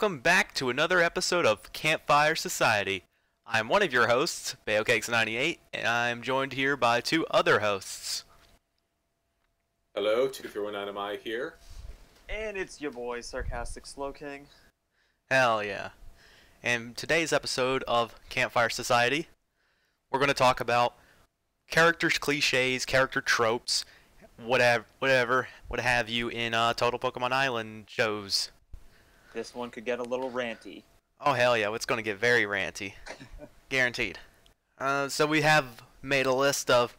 welcome back to another episode of Campfire Society. I'm one of your hosts, BayoCakes98, and I'm joined here by two other hosts. Hello, 2319 here. And it's your boy, Sarcastic Slow King. Hell yeah. And today's episode of Campfire Society, we're going to talk about character cliches, character tropes, what have you in Total Pokemon Island shows. This one could get a little ranty. Oh hell yeah, it's going to get very ranty. Guaranteed. So we have made a list of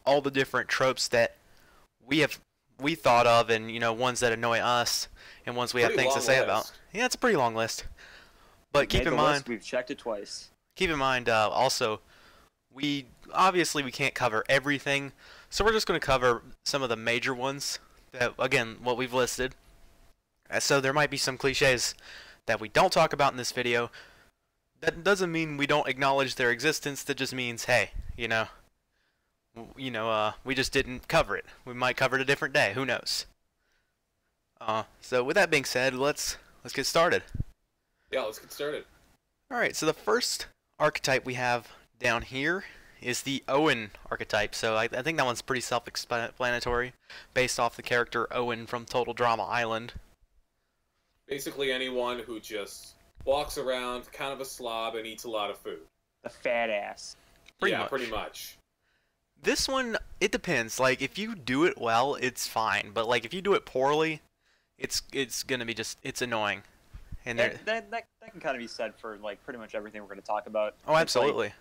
all the different tropes that we thought of, and ones that annoy us and ones we have things to say about. Yeah, it's a pretty long list. But keep in mind, we've checked it twice. Keep in mind also, we can't cover everything, so we're just going to cover some of the major ones that, again, what we've listed. So there might be some cliches that we don't talk about in this video. That doesn't mean we don't acknowledge their existence. That just means, hey, we just didn't cover it. We might cover it a different day. Who knows? So with that being said, let's get started. Yeah, let's get started. All right. So the first archetype we have down here is the Owen archetype. So I think that one's pretty self-explanatory, based off the character Owen from Total Drama Island. Basically anyone who just walks around, kind of a slob, and eats a lot of food. A fat ass. Pretty much. This one, it depends. Like, if you do it well, it's fine. But, like, if you do it poorly, it's gonna be it's annoying. And that can kind of be said for, like, pretty much everything we're going to talk about. Oh, absolutely. Like,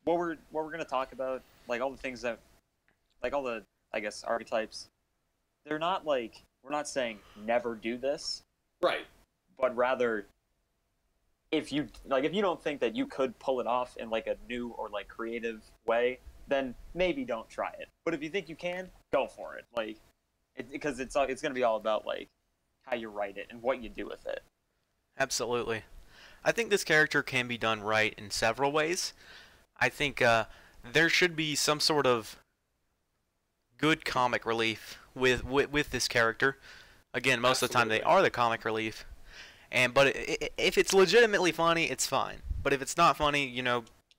what we're going to talk about, like, all the things that, like, all the, I guess, archetypes, they're not, like, we're not saying never do this. Right. But rather, if you don't think that you could pull it off in, like, a new or, like, creative way, then maybe don't try it. But if you think you can, go for it. Like, because it's going to be all about, like, how you write it and what you do with it. Absolutely. I think this character can be done right in several ways. I think there should be some sort of good comic relief with this character. Again, most of the time they are the comic relief. But if it's legitimately funny, it's fine. But if it's not funny,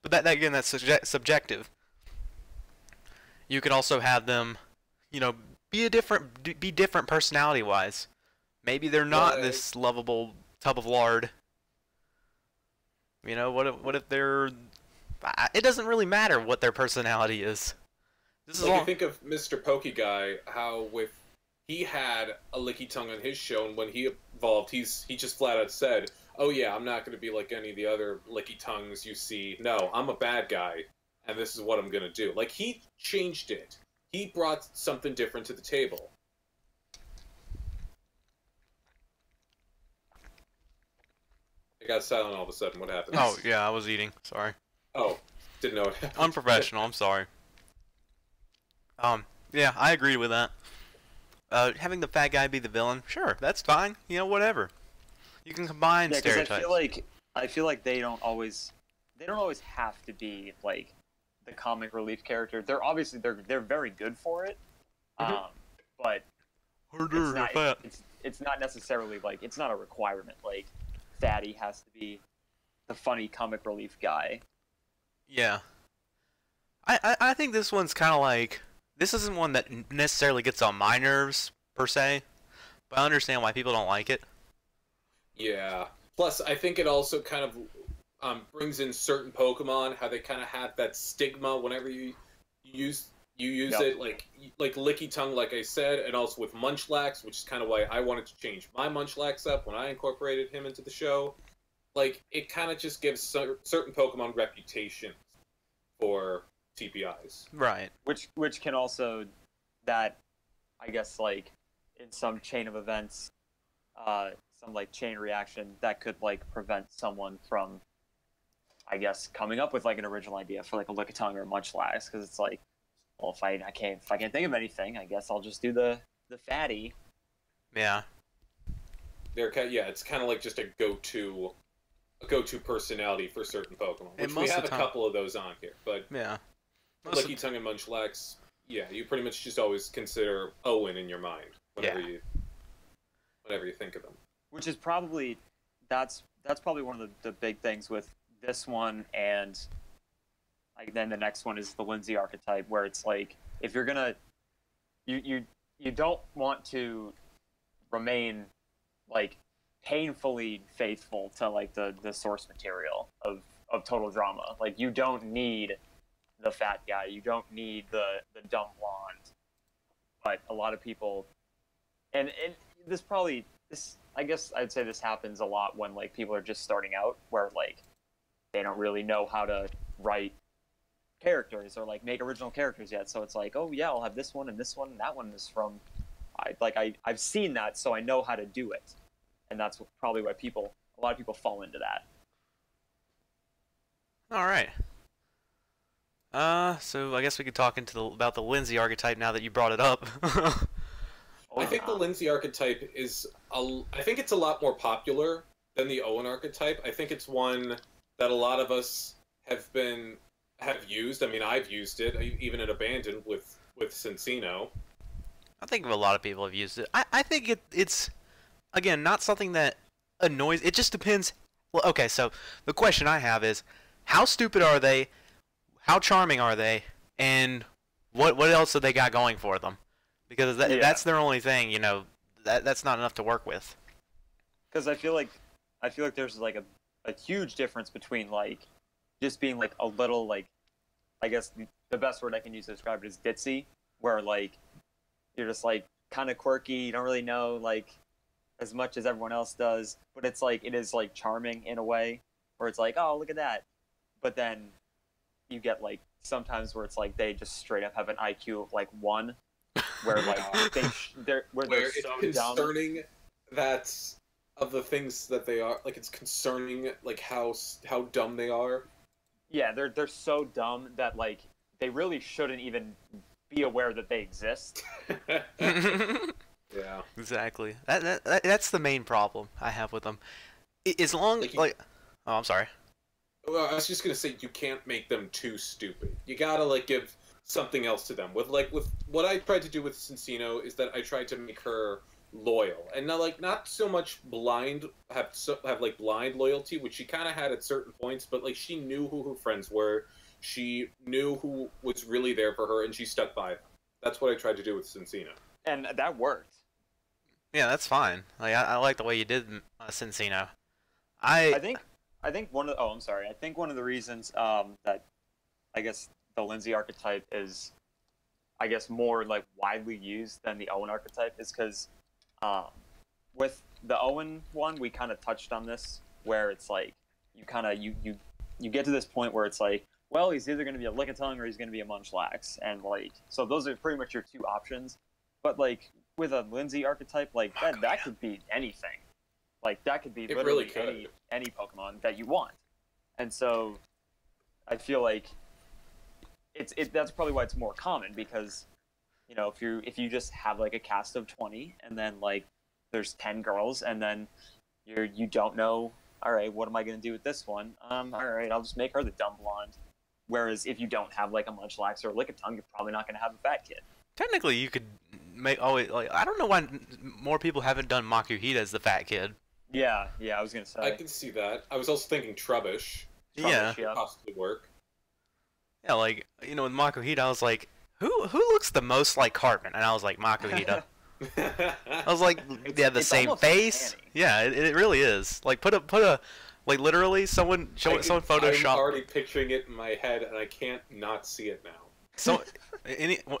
but again, that's subjective. You could also have them, be different personality-wise. Maybe they're not this lovable tub of lard. What if they're? It doesn't really matter what their personality is. You think of Mr. Pokey Guy, how he had a licky tongue on his show, and when he evolved, he just flat out said, "Oh yeah, I'm not going to be like any of the other licky tongues you see. No, I'm a bad guy, and this is what I'm going to do." Like, he changed it. He brought something different to the table. I got silent all of a sudden. What happened? Oh yeah, I was eating. Sorry. Oh, didn't know what happened. Unprofessional. I'm sorry. Yeah, I agree with that. Having the fat guy be the villain, sure, that's fine. Whatever. You can combine stereotypes. I feel like they don't always have to be like the comic relief character. They're very good for it. But it's not necessarily like, it's not a requirement. Like, Fatty has to be the funny comic relief guy. Yeah. I think this one's kind of like, this isn't one that necessarily gets on my nerves, per se, but I understand why people don't like it. Yeah. Plus, I think it also kind of brings in certain Pokemon, how they kind of have that stigma whenever you use it, like Licky Tongue, like I said, and also with Munchlax, which is kind of why I wanted to change my Munchlax up when I incorporated him into the show. Like, it kind of just gives certain Pokemon reputations for TPIs. Right. Which can also, that, I guess, like, in some chain of events, some, like, chain reaction, that could, like, prevent someone from, I guess, coming up with, like, an original idea for, like, a Lickitung or a Munchlax, because it's like, well, if I can't think of anything, I guess I'll just do the Fatty. Yeah. It's kind of like just a go-to personality for certain Pokemon, which we have a couple of those on here, but yeah. Licky Tongue and Munchlax, yeah, you pretty much just always consider Owen in your mind whenever you think of them. Which is probably that's probably one of the big things with this one, and like then the next one is the Lindsay archetype, where it's like if you're gonna you don't want to remain like painfully faithful to like the source material of total drama. Like you don't need the fat guy, you don't need the dumb blonde, but a lot of people, and this I guess I'd say this happens a lot when like people are just starting out, where like they don't really know how to write characters or like make original characters yet. So it's like, oh yeah, I'll have this one and this one and that one is from I've seen that, so I know how to do it. And that's probably why a lot of people fall into that. All right. So I guess we could talk about the Lindsay archetype now that you brought it up. I think the Lindsay archetype is I think it's a lot more popular than the Owen archetype. I think it's one that a lot of us have used. I mean, I've used it even at Abandoned with Cincino. I think a lot of people have used it. I think it's again not something that annoys. It just depends. Well, okay, so the question I have is, how stupid are they? How charming are they? And what else have they got going for them? Because that's their only thing, you know. That's not enough to work with. Because I feel like there's like a huge difference between like just being like a little like, I guess the best word I can use to describe it is ditzy, where like you're just like kind of quirky, you don't really know like as much as everyone else does, but it's like it is like charming in a way where it's like, oh, look at that. But then you get like sometimes where it's like they just straight up have an IQ of like 1, where like they're it's so concerning dumb. that of the things that they are, like it's concerning like how dumb they are. Yeah, they're so dumb that like they really shouldn't even be aware that they exist. Yeah, exactly. That's the main problem I have with them. As long oh, I'm sorry. Well, I was just gonna say you can't make them too stupid. You gotta like give something else to them. With what I tried to do with Cincino is that I tried to make her loyal, and not so much blind have blind loyalty, which she kind of had at certain points, but like she knew who her friends were, she knew who was really there for her, and she stuck by them. That's what I tried to do with Cincino, and that worked. Yeah, that's fine. Like I like the way you did Cincino. I think one of the reasons that I guess the Lindsay archetype is, I guess, more like widely used than the Owen archetype is because with the Owen one, we kind of touched on this, where it's like you kind of you get to this point where it's like, well, he's either going to be a Lickitung or he's going to be a Munchlax, and like so those are pretty much your two options. But like with a Lindsay archetype, like that could be anything. Like that could be literally any Pokemon that you want. And so I feel like that's probably why it's more common, because you know, if you just have like a cast of 20 and then like there's 10 girls and then you don't know, all right, what am I going to do with this one? All right, I'll just make her the dumb blonde. Whereas if you don't have like a Munchlax or a Lickitung, you're probably not going to have a fat kid. Technically, you could make always like I don't know why more people haven't done Makuhita as the fat kid. Yeah, I was gonna say. I can see that. I was also thinking Trubbish. Yeah, could possibly work. Yeah, like you know, with Makuhita, I was like, who looks the most like Cartman? And I was like, Makuhita. I was like, they have the same face. Uncanny. Yeah, it really is. Like put a like literally someone Photoshop. I'm already picturing it in my head, and I can't not see it now. So,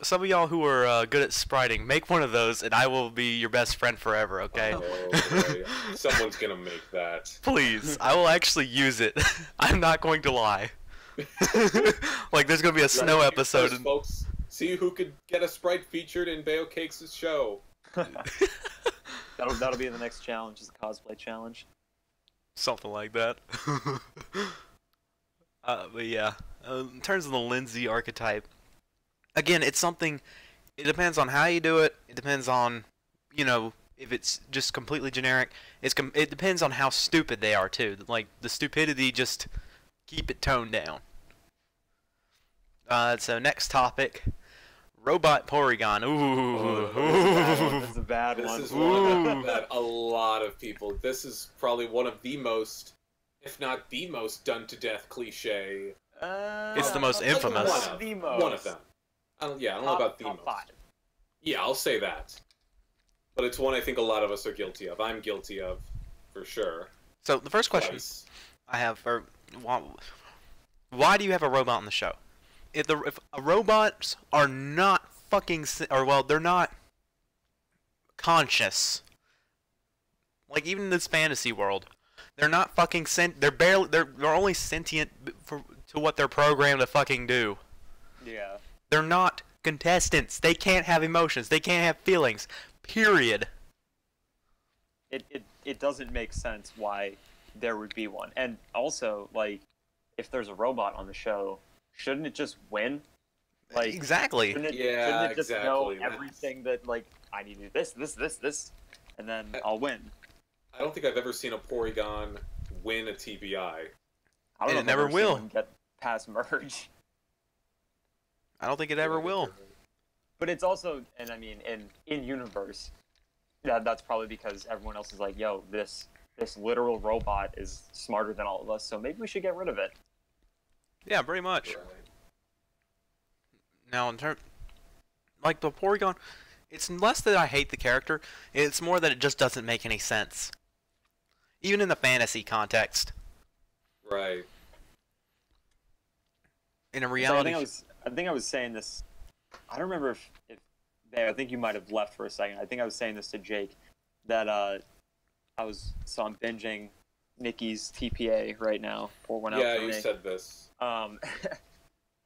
some of y'all who are good at spriting, make one of those, and I will be your best friend forever. Okay? Oh, boy. Someone's gonna make that. Please, I will actually use it. I'm not going to lie. Like, there's gonna be a snow episode. First, folks, see who could get a sprite featured in Bayo Cakes' show. That'll be the next challenge, is the cosplay challenge. Something like that. But yeah, in terms of the Lindsay archetype. Again, it's something, it depends on how you do it, it depends on, you know, if it's just completely generic, it depends on how stupid they are too, like, the stupidity, just keep it toned down. So next topic, Robot Porygon. Ooh. This is a bad one. This is one that a lot of people. This is probably one of the most, if not the most, done to death cliche. It's the most infamous. One of them. I don't know about the most. 5. Yeah, I'll say that. But it's one I think a lot of us are guilty of. I'm guilty of, for sure. So the first question I have for why do you have a robot on the show? If robots are not fucking they're not conscious. Like even in this fantasy world, they're not fucking they're only sentient to what they're programmed to fucking do. Yeah. They're not contestants. They can't have emotions. They can't have feelings. Period. It doesn't make sense why there would be one. And also, like, if there's a robot on the show, shouldn't it just win? Like, exactly. Shouldn't it just know everything that, like, I need to do this, and then I'll win? I don't think I've ever seen a Porygon win a TPI. I don't know it if never I've ever will. seen one get past merge. I don't think it ever will. But it's also, and I mean, in universe, that's probably because everyone else is like, yo, this literal robot is smarter than all of us, so maybe we should get rid of it. Yeah, pretty much. Right. Now, in terms, like the Porygon, it's less that I hate the character, it's more that it just doesn't make any sense. Even in the fantasy context. Right. In a reality... So I think I was saying this, I don't remember if I think you might have left for a second. I think I was saying this to Jake, that I'm binging Nikki's TPA right now. Pour one out for me. Yeah, you said this.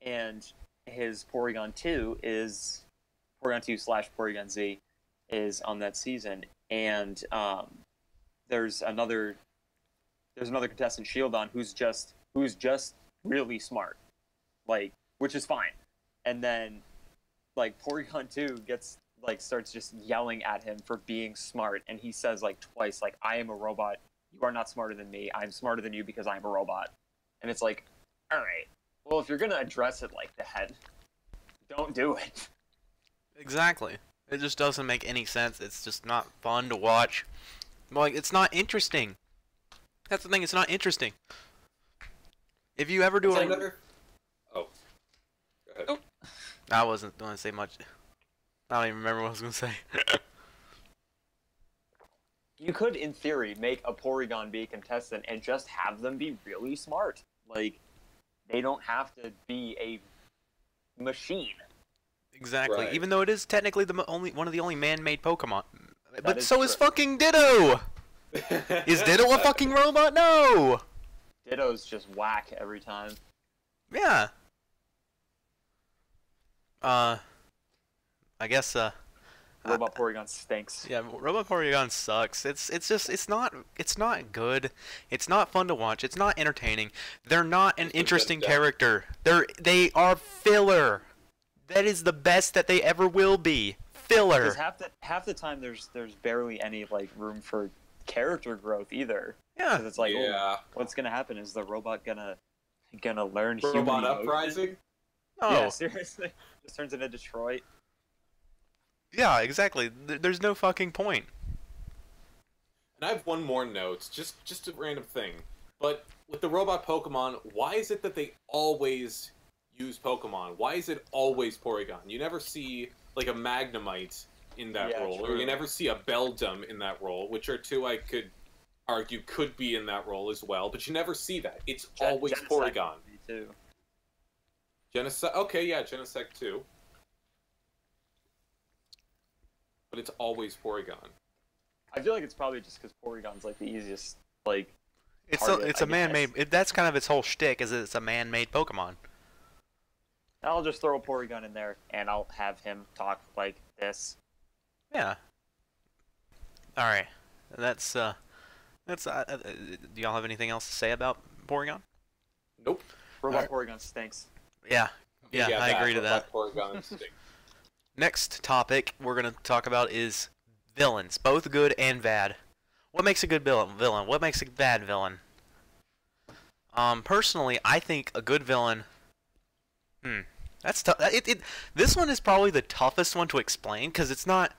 And his Porygon 2 is Porygon 2 / Porygon Z is on that season, and there's another contestant, Shieldon, who's just really smart, like, which is fine. And then, like, Porygon 2 starts just yelling at him for being smart, and he says, like, twice, like, I am a robot, you are not smarter than me, I'm smarter than you because I'm a robot. And it's like, alright, well, if you're gonna address it like that, don't do it. Exactly. It just doesn't make any sense. It's just not fun to watch. Like, it's not interesting. That's the thing, it's not interesting. If you ever do Oh. Go ahead. I wasn't going to say much. I don't even remember what I was going to say. You could, in theory, make a Porygon be a contestant and just have them be really smart. Like, they don't have to be a machine. Exactly. Right. Even though it is technically one of the only man-made Pokemon. But is so is true. fucking Ditto! Is Ditto a fucking robot? No! Ditto's just whack every time. Yeah. I guess, Robot Porygon stinks. yeah, Robot Porygon sucks. It's not good. It's not fun to watch. It's not entertaining. They're not an interesting character. They are filler. That is the best that they ever will be. Filler. Because half the time there's barely any, like, room for character growth either. Yeah. 'Cause it's like, Yeah. oh, what's gonna happen? Is the robot gonna learn human Robot emotion? Uprising? Oh. Yeah, seriously. Just turns into Detroit. Yeah, exactly. There's no fucking point. And I have one more note, just a random thing. But with the robot Pokemon, why is it that they always use Pokemon? Why is it always Porygon? You never see, like, a Magnemite in that role, or you never see a Beldum in that role, which are two I could argue could be in that role as well, but you never see that. It's always Porygon. Too. Genesect, okay, yeah, Genesect too. But it's always Porygon. I feel like it's probably just because Porygon's, like, the easiest, like, It's target, a man-made. That's kind of its whole shtick. Is it's a man-made Pokemon. I'll just throw a Porygon in there, and I'll have him talk like this. Yeah. All right. That's do y'all have anything else to say about Porygon? Nope. Robot Porygon stinks. Yeah. Yeah, I agree to that. Porygon stink. Next topic we're gonna talk about is villains, both good and bad. What makes a good villain? What makes a bad villain? Personally, I think a good villain. That's tough. This one is probably the toughest one to explain because it's not.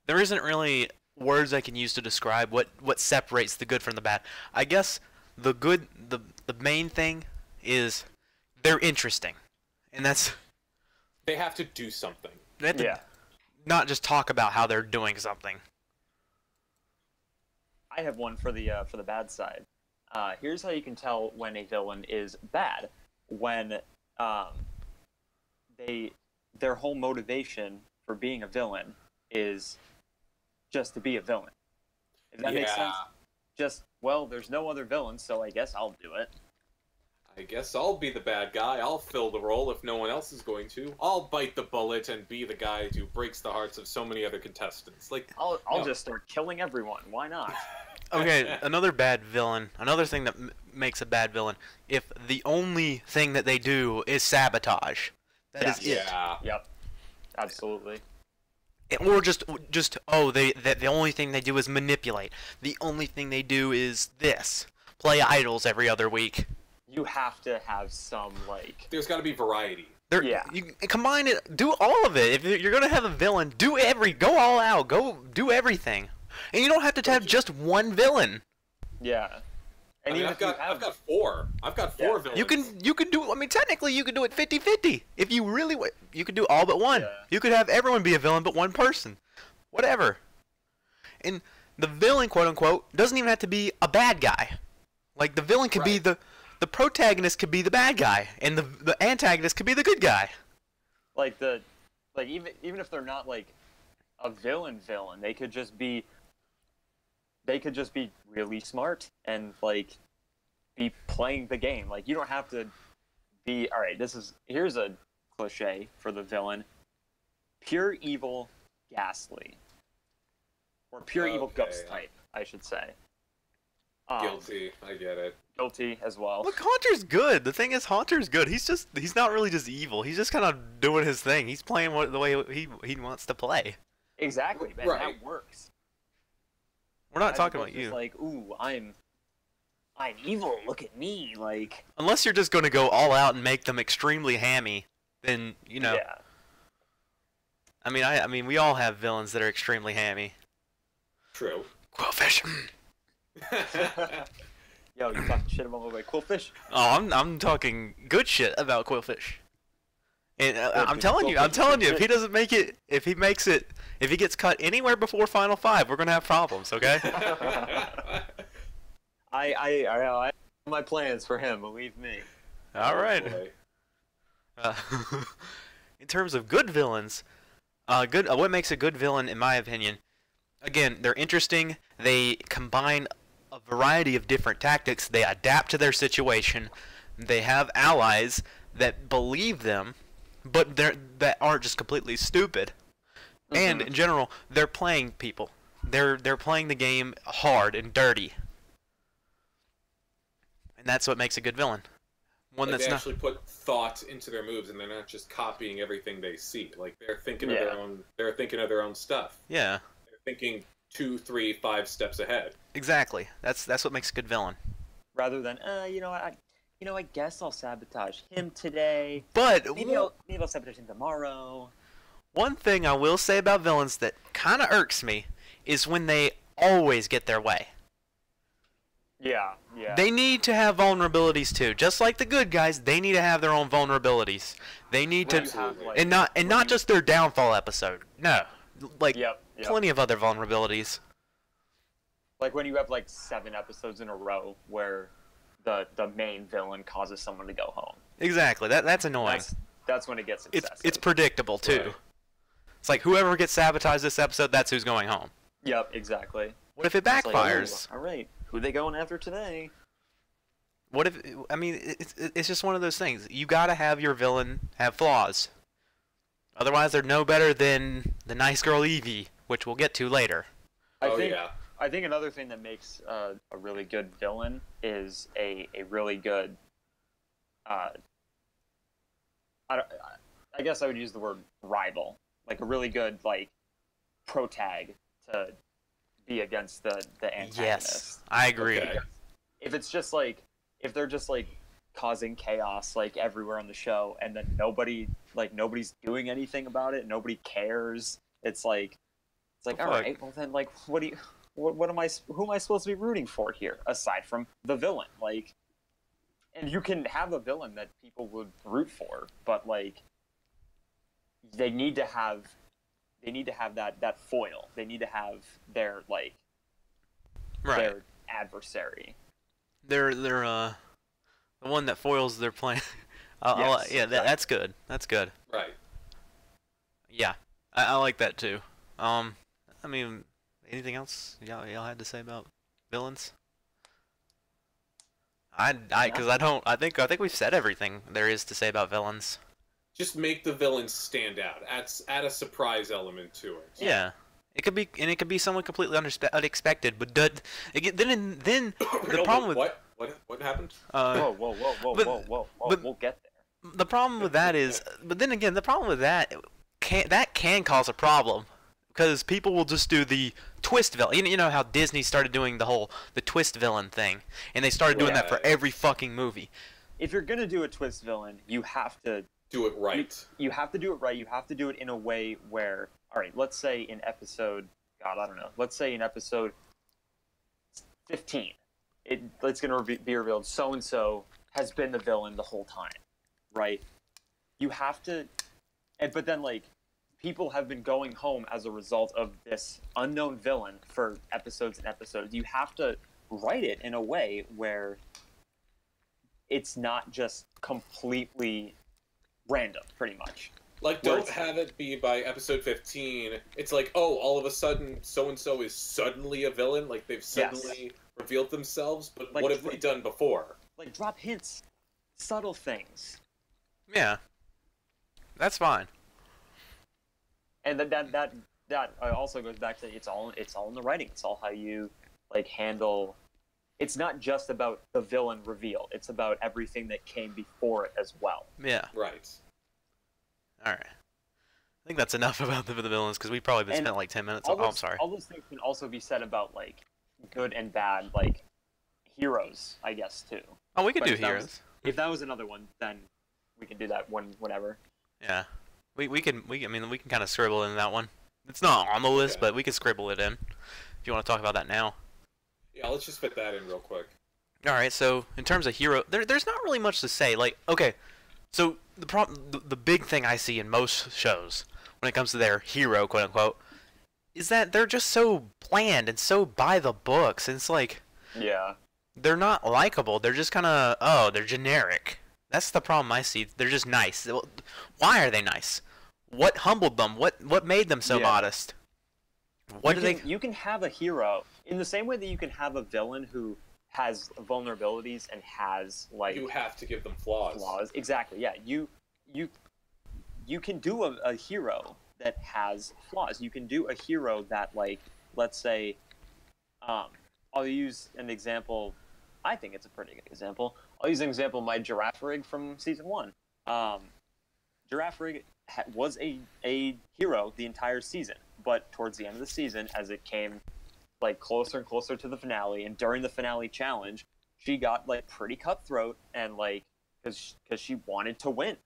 There isn't really words I can use to describe what separates the good from the bad. I guess the good, the main thing is they're interesting, and that's They have to do something. they have to Yeah. not just talk about how they're doing something. I have one for the bad side. Here's how you can tell when a villain is bad. When their whole motivation for being a villain is just to be a villain. If that makes sense. Just, well, there's no other villain, so I guess I'll do it. I guess I'll be the bad guy. I'll fill the role if no one else is going to. I'll bite the bullet and be the guy who breaks the hearts of so many other contestants. Like, I'll just start killing everyone. Why not? Okay, another bad villain. Another thing that makes a bad villain. If the only thing that they do is sabotage, that is it. Yeah. Yep. Absolutely. Or just the only thing they do is manipulate. The only thing they do is this: play idols every other week. You have to have some, like... There's got to be variety. You combine it, do all of it. If you're gonna have a villain, go all out, go do everything, and you don't have to have just one villain. Yeah. And I've got four. I've got four villains. You can do. I mean, technically, you could do it 50-50. If you really, you could do all but one. Yeah. You could have everyone be a villain but one person, whatever. And the villain, quote unquote, doesn't even have to be a bad guy. Like the villain could be the protagonist could be the bad guy, and the antagonist could be the good guy. Even if they're not like a villain, they could just be really smart and like be playing the game. Like you don't have to be all right. Here's a cliche for the villain: pure evil, ghastly, or pure evil ghost type, I should say. Guilty. I get it. Guilty as well. Look, Haunter's good. The thing is, Haunter's good. He's not really just evil. He's just kind of doing his thing. He's playing the way he wants to play. Exactly, man. Right. That works. We're not talking about you. Like, ooh, I'm evil. Look at me. Like, Unless you're just going to go all out and make them extremely hammy, then yeah. I mean, we all have villains that are extremely hammy. True. Quillfish. Yo, you talking shit about my boy Quillfish? Oh, I'm talking good shit about Quillfish. And I'm dude, telling you, Quillfish if he doesn't make it, if he gets cut anywhere before Final 5, we're gonna have problems. Okay. I have my plans for him. Believe me. All right. Boy. In terms of good villains, what makes a good villain, in my opinion, again, they're interesting. They combine a variety of different tactics. They adapt to their situation. They have allies that believe them, but that aren't just completely stupid. Mm-hmm. And in general, they're playing people. They're playing the game hard and dirty. And that's what makes a good villain. One Like that's they not actually put thought into their moves, and they're not just copying everything they see. Like they're thinking of their own. They're thinking of their own stuff. Yeah. They're thinking 2, 3, 5 steps ahead. Exactly. That's what makes a good villain. Rather than, I guess I'll sabotage him today. But Maybe I'll sabotage him tomorrow. one thing I will say about villains that kind of irks me is when they always get their way. Yeah. They need to have vulnerabilities too. Just like the good guys, they need to have their own vulnerabilities. They need to Absolutely. not just their downfall episode. No. Like Yep. plenty of other vulnerabilities. Like when you have like 7 episodes in a row where the main villain causes someone to go home. Exactly. That's annoying. That's when it gets excessive. It's predictable too. Right. It's like whoever gets sabotaged this episode, that's who's going home. Yep, exactly. What if it It's like, backfires? all right, who they going after today? What if? I mean, it's just one of those things. You gotta have your villain have flaws. Otherwise, they're no better than the nice girl Eevee, which we'll get to later. I think another thing that makes a really good villain is a really good. I guess I would use the word rival, like a really good like protag to be against the antagonist. Yes, I agree. Okay. If it's just like if they're just like causing chaos like everywhere on the show, and then nobody's doing anything about it. Nobody cares. It's like all right, well then like what am I who am I supposed to be rooting for here aside from the villain? Like, and you can have a villain that people would root for, but like they need to have that foil. They need to have their like their adversary. They're the one that foils their plan. Yes, that's good. That's good. Right. Yeah, I like that too. I mean, anything else y'all had to say about villains? I think we've said everything there is to say about villains. Just make the villains stand out. Add a surprise element to it. Yeah. It could be someone completely unexpected, but then the problem with what happened? Whoa! We'll get there. The problem with that is, but then again, the problem with that can cause a problem because people will just do the twist villain. You know how Disney started doing the twist villain thing, and they started doing that for every fucking movie. If you're gonna do a twist villain, you have to do it right. You have to do it right. You have to do it in a way where, all right, let's say in episode, God, I don't know. Let's say in episode 15, it's going to be revealed so-and-so has been the villain the whole time, right? You have to, but then, like, people have been going home as a result of this unknown villain for episodes and episodes. You have to write it in a way where it's not just completely random, pretty much. Like, don't have it be by episode 15. It's like, oh, all of a sudden, so-and-so is suddenly a villain. Like, they've suddenly revealed themselves. But like, what have they done before? Like, drop hints. Subtle things. Yeah. That's fine. And that also goes back to it's all in the writing. It's all how you, like, handle... It's not just about the villain reveal. It's about everything that came before it as well. Yeah. Right. Alright. I think that's enough about the villains, because we've probably been spent like 10 minutes. I'm sorry. All those things can also be said about, like, good and bad, like, heroes, I guess, too. Oh, we could do heroes. If that was another one, then we can do that whenever. Yeah. We can kind of scribble in that one. It's not on the list, but we can scribble it in. If you want to talk about that now. Yeah, let's just fit that in real quick. Alright, so in terms of hero, there's not really much to say. Like, okay, so the big thing I see in most shows when it comes to their hero, quote unquote, is that they're just so bland and so by the books. And it's like, yeah, they're not likable. They're just kind of, they're generic. That's the problem I see. They're just nice. Why are they nice? What humbled them? What made them so modest? You can have a hero in the same way that you can have a villain who has vulnerabilities and has, like... You have to give them flaws. Exactly, yeah. You can do a hero that has flaws. You can do a hero that, like, let's say... I'll use an example... I think it's a pretty good example. I'll use an example of my Giraffe Rig from Season 1. Giraffe Rig was a hero the entire season, but towards the end of the season, as it came like closer and closer to the finale, and during the finale challenge, she got like pretty cutthroat and like because she wanted to win.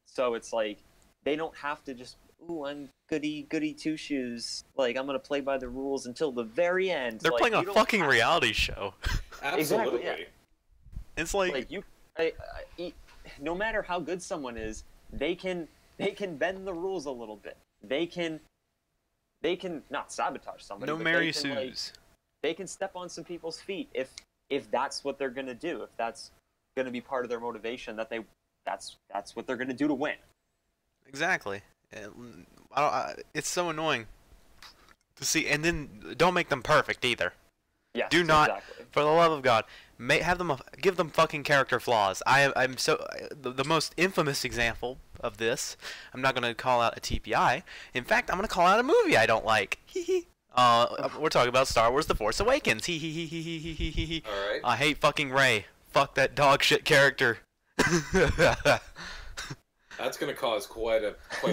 So it's like they don't have to just I'm goody two shoes. Like I'm gonna play by the rules until the very end. They're playing a fucking reality show. Absolutely. Exactly, yeah. It's like no matter how good someone is, they can bend the rules a little bit. They can not sabotage somebody. No Mary Sue's. They can step on some people's feet if that's what they're gonna do. If that's gonna be part of their motivation, that's what they're gonna do to win. Exactly. It's so annoying to see, and then don't make them perfect either. Yes, do not, exactly. For the love of God, give them fucking character flaws. I'm so the most infamous example of this. I'm not gonna call out a TPI. In fact, I'm gonna call out a movie I don't like. We're talking about Star Wars: The Force Awakens. All right. I hate fucking Rey. Fuck that dog shit character. That's gonna cause quite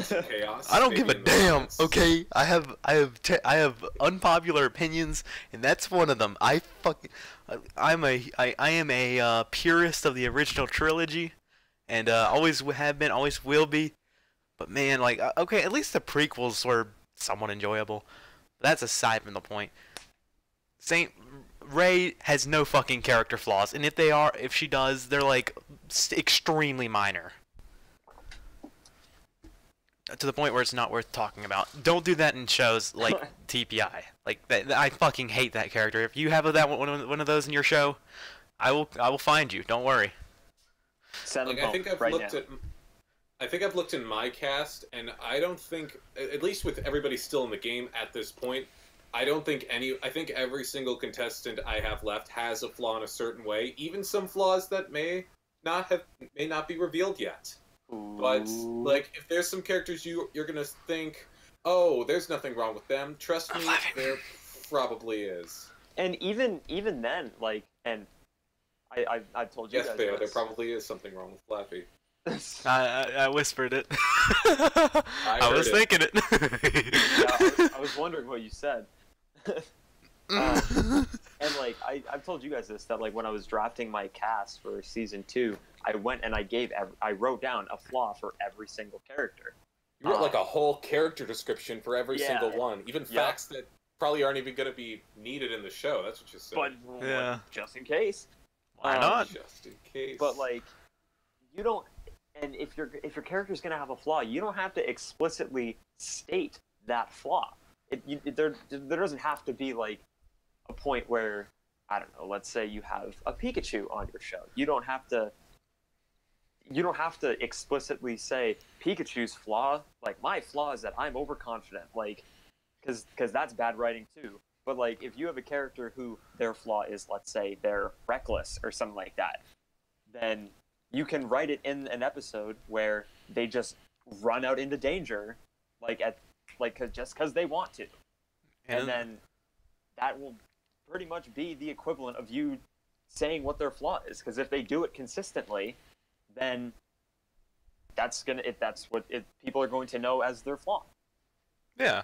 some chaos. I don't give a maybe in the damn. comments. Okay, I have unpopular opinions, and that's one of them. I am a purist of the original trilogy, and always have been, always will be. But man, like, okay, at least the prequels were somewhat enjoyable. But that's aside from the point. Saint Rey has no fucking character flaws, and if she does, they're like extremely minor. To the point where it's not worth talking about. Don't do that in shows like TPI. Like I fucking hate that character. If you have one of those in your show, I will find you. Don't worry. Send them Like, I think I've right looked now. at. I think I've looked in my cast, and I don't think, at least with everybody still in the game at this point, I don't think any. I think every single contestant I have left has a flaw in a certain way, even some flaws that may not be revealed yet. But like, if there's some characters you're gonna think, oh, there's nothing wrong with them. Trust me, there probably is. And even then, like, and I've told you Yes, guys there this. probably is something wrong with Flappy. I whispered it. I heard was it. thinking it. Yeah, I was wondering what you said. And like I've told you guys this, that like when I was drafting my cast for season 2, I went and I wrote down a flaw for every single character. You wrote like a whole character description for every Yeah. single one, even Yeah. facts that probably aren't even going to be needed in the show. That's what you said. But Yeah. just in case. Why not? Just in case. But like, you don't. And if your character's gonna have a flaw, you don't have to explicitly state that flaw. There doesn't have to be like a point where, I don't know, let's say you have a Pikachu on your show. You don't have to explicitly say Pikachu's flaw, like, my flaw is that I'm overconfident, like, because that's bad writing too. But like, if you have a character who their flaw is, let's say, they're reckless or something like that, then you can write it in an episode where they just run out into danger, just because they want to. And then that will pretty much be the equivalent of you saying what their flaw is. Because if they do it consistently, then that's what people are going to know as their flaw. Yeah.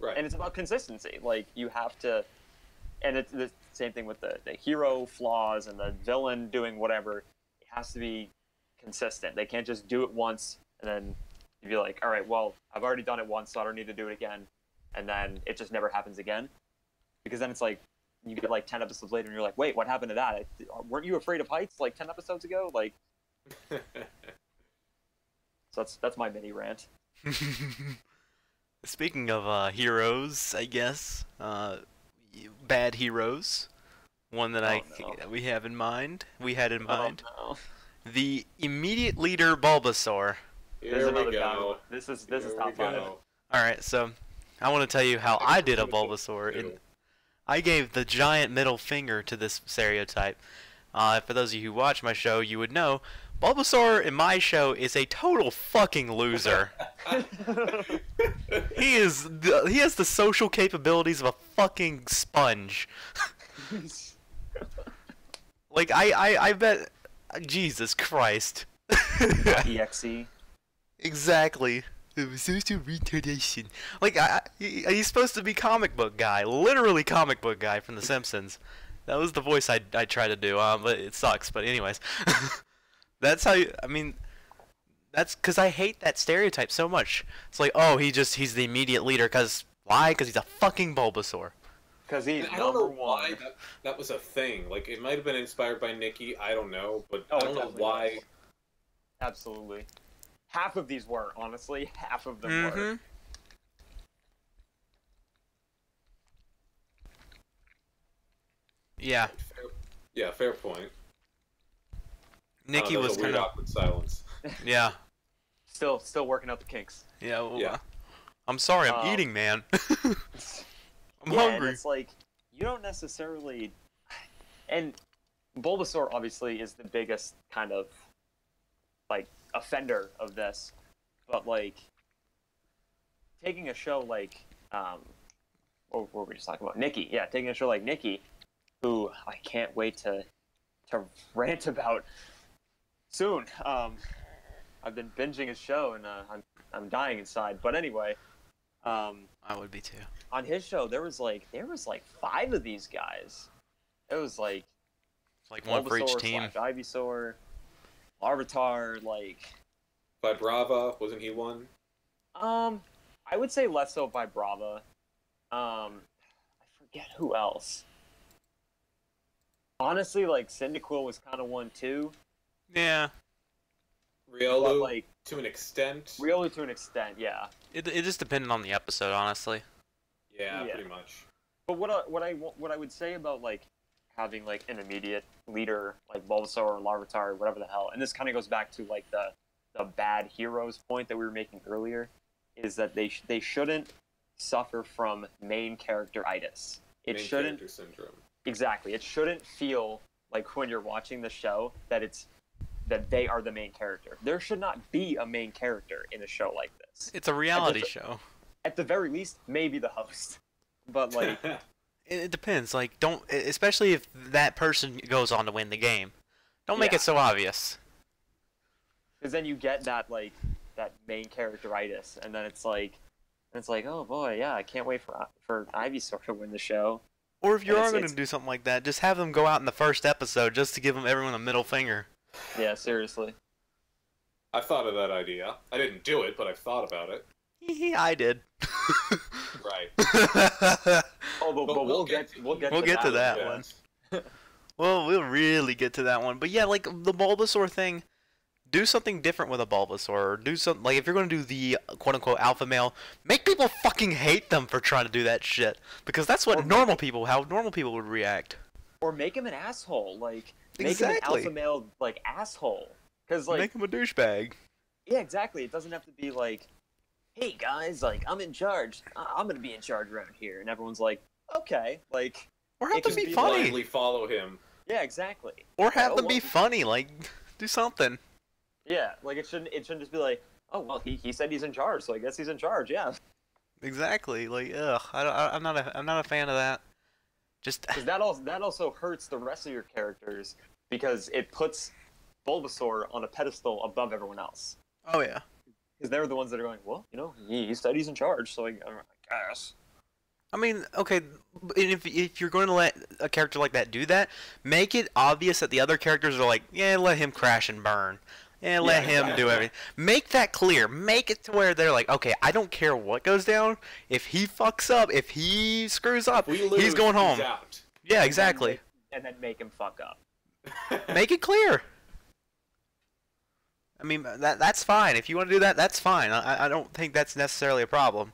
right. And it's about consistency. Like, you have to, and it's the same thing with the hero flaws and the villain doing whatever. It has to be consistent. They can't just do it once and then you'd be like, all right, well, I've already done it once, so I don't need to do it again. And then it just never happens again. Because then it's like, you get like 10 episodes later and you're like, wait, what happened to that? Weren't you afraid of heights like 10 episodes ago? Like, so that's my mini rant. Speaking of heroes, I guess, bad heroes. One that we had in mind. Oh, no. The immediate leader Bulbasaur. There's Here another we bad go. one. This is Here top we 5. go. Alright, so I want to tell you how I did a Bulbasaur. And I gave the giant middle finger to this stereotype. For those of you who watch my show, you would know Bulbasaur in my show is a total fucking loser. He has the social capabilities of a fucking sponge. Like I bet, Jesus Christ. EXE. Exactly. Social retardation. Like he's supposed to be comic book guy, literally comic book guy from The Simpsons. That was the voice I tried to do. But it sucks. But anyways, that's how that's because I hate that stereotype so much. It's like, oh, he's the immediate leader. Why? Because he's a fucking Bulbasaur. Because he's I don't know number why one. that was a thing. Like, it might have been inspired by Nikki. I don't know, but Oh, I don't it know definitely why. was. Absolutely. Half of these were, honestly. Half of them Mm-hmm. were. Yeah, Yeah, fair point. Nikki That was a weird, kind of awkward silence. yeah. Still working out the kinks. Yeah, well, Yeah. I'm sorry, I'm Um, eating, man. I'm Yeah, and hungry. it's like, you don't necessarily... And Bulbasaur, obviously, is the biggest kind of, like, offender of this. But, like, taking a show like, what were we just talking about? Nikki. Yeah, taking a show like Nikki, who I can't wait to rant about soon. I've been binging his show, and I'm dying inside. But anyway, I would be too. on his show there was like 5 of these guys. It was like one for each Bulbasaur team. / Ivysaur, Larvitar, like. Vibrava, wasn't he one? I would say less so Vibrava. I forget who else. Honestly, like Cyndaquil was kind of one too. Yeah. Riolu, Like to an extent. Riolu to an extent, yeah. It just depended on the episode, honestly. Yeah, Yeah. pretty much. But what I would say about like having like an immediate leader like Bulbasaur or Larvitar or whatever the hell, and this kind of goes back to like the bad heroes point that we were making earlier, is that they shouldn't suffer from main character-itis. It Main shouldn't character syndrome. exactly. It shouldn't feel like when you're watching the show that they are the main character. There should not be a main character in a show like this. It's a reality show. At the very least, maybe the host. But like, It depends. Like, don't, especially if that person goes on to win the game. Don't make Yeah. it so obvious. because then you get that like that main characteritis, and then it's like, oh boy, yeah, I can't wait for Ivysaur to win the show. Or if you And are it's- going to it's- do something like that, just have them go out in the first episode just to give everyone a middle finger. Yeah, seriously. I thought of that idea. I didn't do it, but I've thought about it. I did. Right. Oh, but we'll get We'll get to that one. Well, we'll really get to that one. But yeah, like the Bulbasaur thing, do something different with a Bulbasaur. Or do something, like if you're going to do the quote-unquote alpha male, make people fucking hate them for trying to do that shit. Because that's what how normal people would react. Or make him an asshole, like make Exactly. him an alpha male like asshole. Because like Make him a douchebag. yeah, exactly. It doesn't have to be like, hey guys, like I'm in charge. I'm gonna be in charge around here, and everyone's like, okay, like Or have It them can be be funny. Blindly follow him. yeah, exactly. Or have Oh, them be well. funny. Like, do something. Yeah, like it shouldn't just be like, oh well, he said he's in charge, so I guess he's in charge. Yeah, Exactly. Like, ugh. I'm not a fan of that. Just because that also hurts the rest of your characters because it puts Bulbasaur on a pedestal above everyone else. oh yeah. Because they're the ones that are going, well, you know, he said he's in charge, so I guess. I mean, okay, if you're going to let a character like that do that, make it obvious that the other characters are like, yeah, let him crash and burn. Yeah, let him exactly. do everything. Make that clear. Make it to where they're like, okay, I don't care what goes down. If he fucks up, if he screws up, We lose, he's going home. out. Yeah, exactly. And then make him fuck up. Make it clear. I mean, that's fine. If you want to do that, that's fine. I don't think that's necessarily a problem.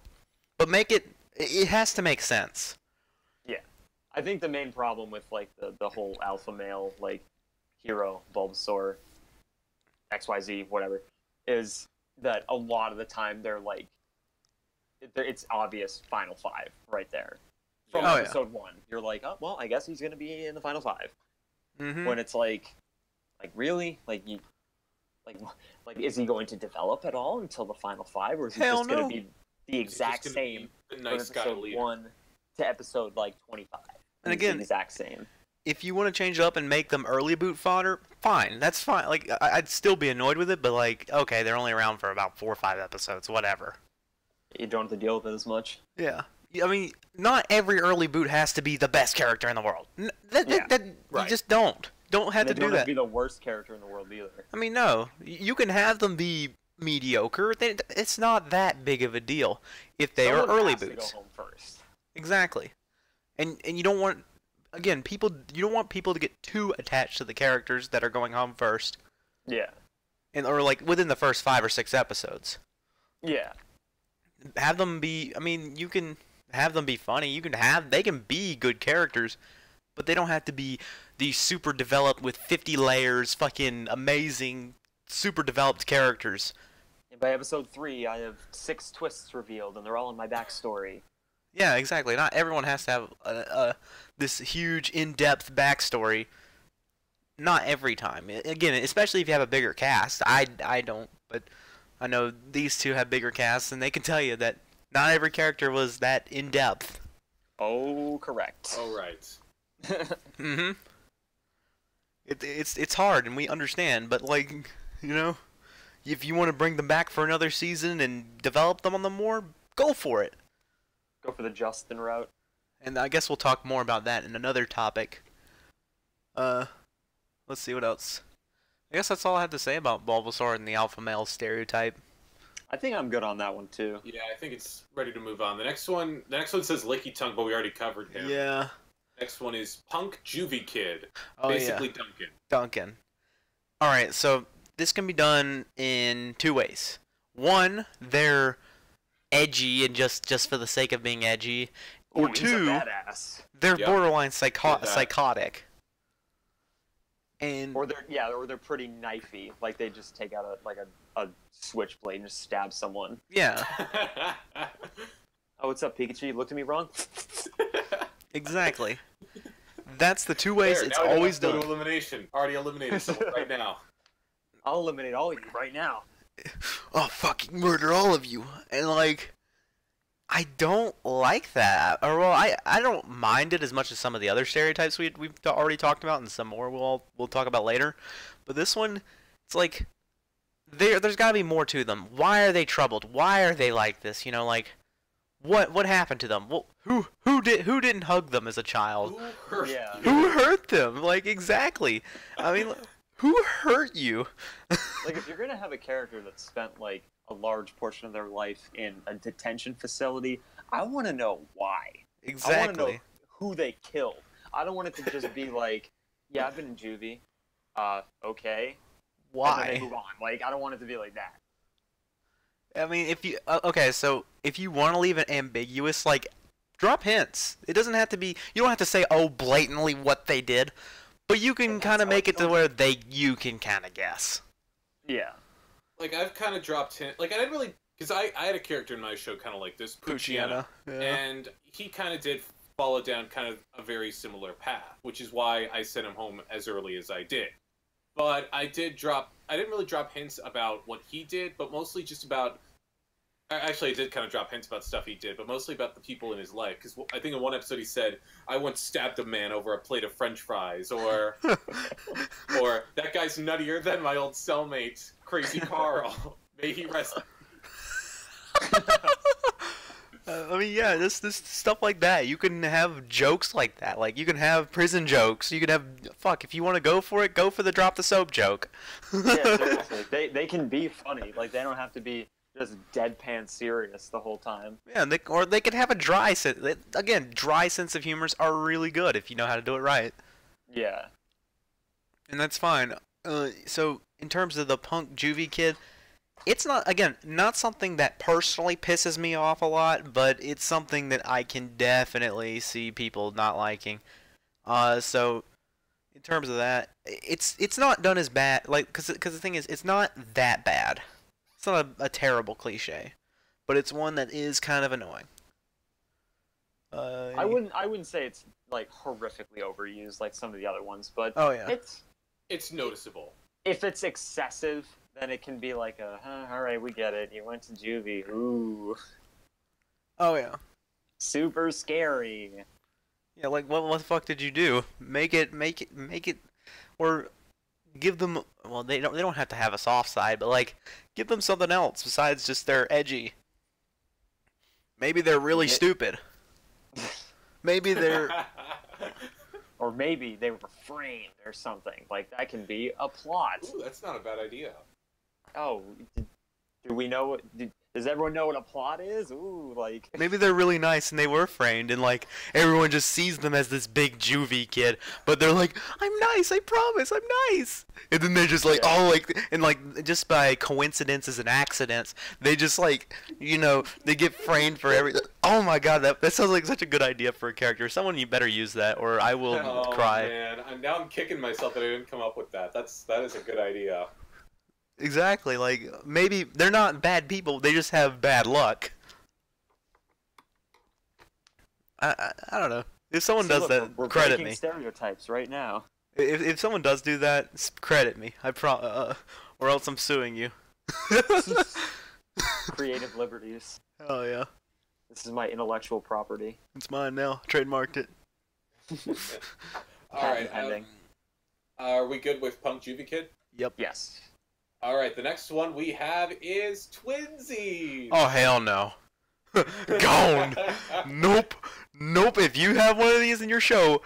But make it, it has to make sense. Yeah, I think the main problem with like the whole alpha male like hero Bulbasaur, XYZ whatever, is that a lot of the time they're like, it's obvious final 5 right there. From Oh, yeah. episode 1, you're like, oh well, I guess he's gonna be in the final 5. Mm-hmm. When it's like really like you. Like, is he going to develop at all until the final 5, or is he Hell just going no. to be the exact He's just gonna same be the from nice guy episode leader. 1 to episode like 25? And He's again, the exact same. If you want to change it up and make them early boot fodder, fine. That's fine. Like, I'd still be annoyed with it, but like, okay, they're only around for about 4 or 5 episodes, whatever. You don't have to deal with it as much. Yeah. I mean, not every early boot has to be the best character in the world. That You Right. just don't. Don't have And to they do don't have that. to be the worst character in the world either. I mean, no. You can have them be mediocre. It's not that big of a deal if they Someone are early has to boots. go home first. Exactly. And you don't want, again, you don't want people to get too attached to the characters that are going home first. Yeah. Or like within the first 5 or 6 episodes. Yeah. Have them be, I mean, you can have them be funny. They can be good characters, but they don't have to be these super developed with 50 layers, fucking amazing, super developed characters. And by episode 3, I have 6 twists revealed, and they're all in my backstory. Yeah, exactly. Not everyone has to have this huge, in-depth backstory. Not every time. Again, especially if you have a bigger cast. I don't, but I know these two have bigger casts, and they can tell you that not every character was that in-depth. Oh, correct. Oh, right. Mm-hmm. It's hard, and we understand, but like, you know, if you want to bring them back for another season and develop them on them more, go for it. Go for the Justin route. And I guess we'll talk more about that in another topic. Let's see what else. I guess that's all I have to say about Bulbasaur and the alpha male stereotype. I think I'm good on that one too. Yeah, I think it's ready to move on. The next one says Licky Tongue, but we already covered him. Yeah. Next one is Punk Juvie Kid. Oh, Basically yeah. Duncan. Duncan. Alright, so this can be done in two ways. One, they're edgy and just for the sake of being edgy. Or Ooh, two, he's a badass. they're Yep. borderline Did that. psychotic. And Or they're pretty knifey. Like they just take out a switchblade and just stab someone. yeah, Oh, what's up, Pikachu? You looked at me wrong? exactly. That's the two ways There, it's now we don't always have to go done. to elimination. Already eliminated someone right now. I'll eliminate all of you right now. I'll fucking murder all of you. And like, I don't like that. Or well, I don't mind it as much as some of the other stereotypes we've already talked about, and some more we'll talk about later. But this one, it's like there's got to be more to them. Why are they troubled? Why are they like this? You know, like what happened to them? Well, who didn't hug them as a child? Who hurt Yeah. you? Who hurt them? Like exactly. I mean, who hurt you? Like if you're gonna have a character that spent like a large portion of their life in a detention facility, I want to know why. I want to know Exactly. who they killed. I don't want it to just be like, yeah, I've been in juvie. Okay. And then they Why? move on. Like I don't want it to be like that. I mean, if you okay, so if you want to leave it ambiguous, like drop hints. It doesn't have to be. You don't have to say blatantly what they did, but you can That's kind of how make it's it to done. where you can kind of guess. Yeah. Like, I've kind of dropped hint. Like, I didn't really... Because I had a character in my show kind of like this, Pucciana. Yeah. And he kind of did follow down kind of a very similar path, which is why I sent him home as early as I did. But I didn't really drop hints about what he did, but mostly just about... Actually, I did kind of drop hints about stuff he did, but mostly about the people in his life. Because I think in one episode he said, I once stabbed a man over a plate of french fries, or that guy's nuttier than my old cellmate, Crazy Carl. May he rest... I mean, yeah, this stuff like that. You can have jokes like that. Like you can have prison jokes. You can have if you want to go for it, go for the drop the soap joke. Yeah, seriously. They can be funny. Like they don't have to be just deadpan serious the whole time. Yeah, or they could have a dry sense. Again, dry sense of humors are really good if you know how to do it right. Yeah. And that's fine. So in terms of the punk juvie kid, it's not something that personally pisses me off a lot, but it's something that I can definitely see people not liking. So in terms of that, it's not done as bad. Like, cause the thing is, it's not that bad. It's not a terrible cliche, but it's one that is kind of annoying. I wouldn't say it's like horrifically overused like some of the other ones, but Oh yeah. It's noticeable. if it's excessive, then it can be like all right, we get it. You went to juvie. Ooh, Oh yeah. super scary. Yeah, like what the fuck did you do? Make it, or give them. Well, they don't have to have a soft side, but like give them something else besides just they're edgy. Maybe they're really stupid. Maybe they're. Or maybe they were framed or something. Like that can be a plot. Ooh, that's not a bad idea. Oh, do we know? Does everyone know what a plot is? Ooh, like. Maybe they're really nice and they were framed and like everyone just sees them as this big juvie kid, but they're like, I'm nice, I promise, I'm nice. And then they're just like, Yeah. oh, like, and like just by coincidences and accidents, they just like, they get framed for everything. Oh my god, that sounds like such a good idea for a character. Someone, you better use that or I will Oh cry. man, now I'm kicking myself that I didn't come up with that. That is a good idea. Exactly, like maybe they're not bad people, they just have bad luck. I don't know. If someone does that, we're credit breaking me. stereotypes right now. If someone does do that, credit me. Or else I'm suing you. Creative liberties. Oh yeah, This is my intellectual property. it's mine now. Trademarked it. All right. Patent pending. Are we good with Punk Juvie Kid? Yep. Yes. All right, the next one we have is Twinsies. Oh hell no. Gone. Nope. Nope. If you have one of these in your show,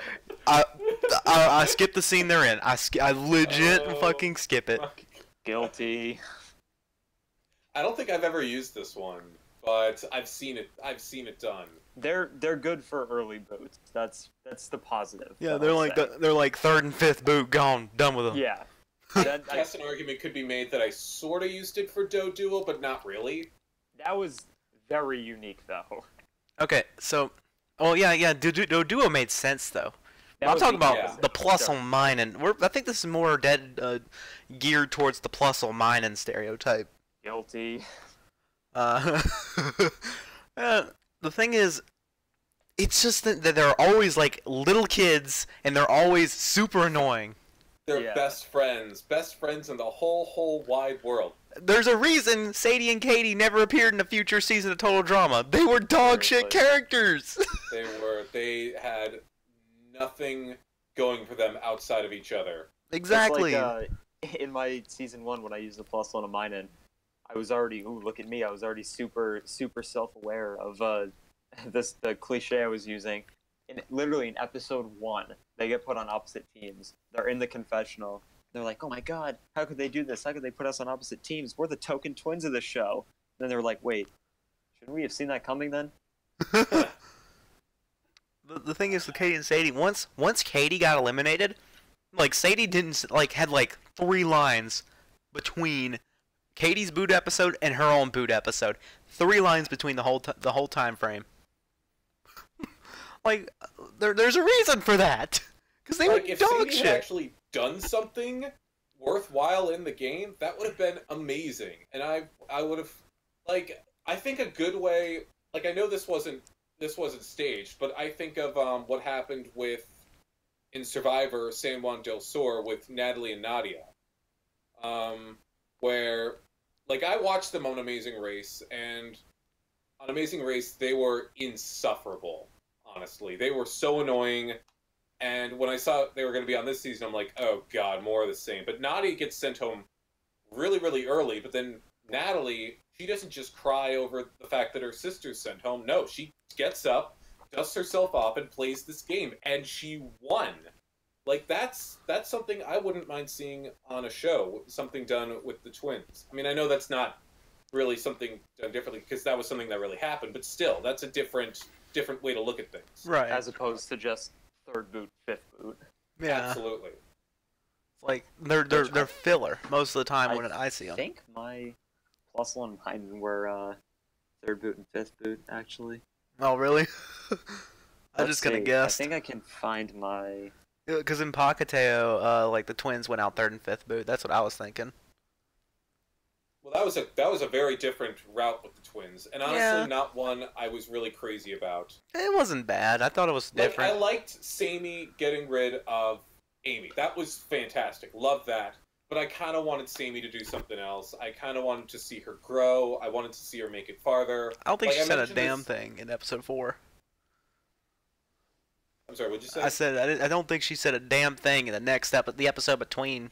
I skip the scene they're in. I legit fucking skip it. Guilty. I don't think I've ever used this one, but I've seen it. I've seen it done. They're good for early boots. That's the positive. Yeah, they're like third and fifth boot. Gone. Done with them. Yeah. I guess an argument could be made that I sort of used it for Duo, but not really. That was very unique, though. Okay, so, yeah, Duo made sense though. That I'm was talking the about opposite. the plus Sure. on mine, and I think this is more geared towards the plus on mine and stereotype. Guilty. Uh, the thing is, it's just that they're always like little kids, and they're always super annoying. They're Yeah. best friends in the whole wide world. There's a reason Sadie and Katie never appeared in a future season of Total Drama. They were dog shit Seriously. characters. They had nothing going for them outside of each other. Exactly. It's like, in my season 1, when I used the plus one of mine, and I was already, look at me, I was already super self-aware of the cliche I was using. And literally in episode 1, they get put on opposite teams. They're in the confessional. They're like, oh my god, how could they do this? How could they put us on opposite teams? We're the token twins of the show. And then they're like, wait, shouldn't we have seen that coming then? The thing is with Katie and Sadie, once Katie got eliminated, like Sadie didn't had 3 lines between Katie's boot episode and her own boot episode. 3 lines between the whole time frame. Like there's a reason for that, because they were If dog Sadie shit. had actually done something worthwhile in the game, that would have been amazing. And I would have, I think a good way, I know this wasn't staged, but I think of what happened in Survivor San Juan del Sur with Natalie and Nadia, where I watched them on Amazing Race, and on Amazing Race they were insufferable. Honestly, they were so annoying, and when I saw they were going to be on this season, I'm like, oh god, more of the same. But Nadia gets sent home really, really early, but then Natalie, she doesn't just cry over the fact that her sister's sent home. No, she gets up, dusts herself off, and plays this game, and she won. That's something I wouldn't mind seeing on a show, something done with the twins. I mean, I know that's not really something done differently, because that was something that really happened, but still, that's a different way to look at things. Right. As opposed to just third boot, fifth boot. Yeah. Absolutely. They're filler most of the time when I see I them. think my plus one mine were third boot and fifth boot, actually. Oh really? I'm Let's just gonna see. guess. I think I can find my... Because in Pacateo, the twins went out third and fifth boot. That's what I was thinking. Well, that was a very different route with the twins, and honestly, Yeah. not one I was really crazy about. It wasn't bad. I thought it was different. I liked Sammy getting rid of Amy. That was fantastic. Loved that. But I kind of wanted Sammy to do something else. I kind of wanted to see her grow. I wanted to see her make it farther. I don't think she I said a mentioned damn this- thing in episode 4. I'm sorry, what'd you say? I said I don't think she said a damn thing in the episode between.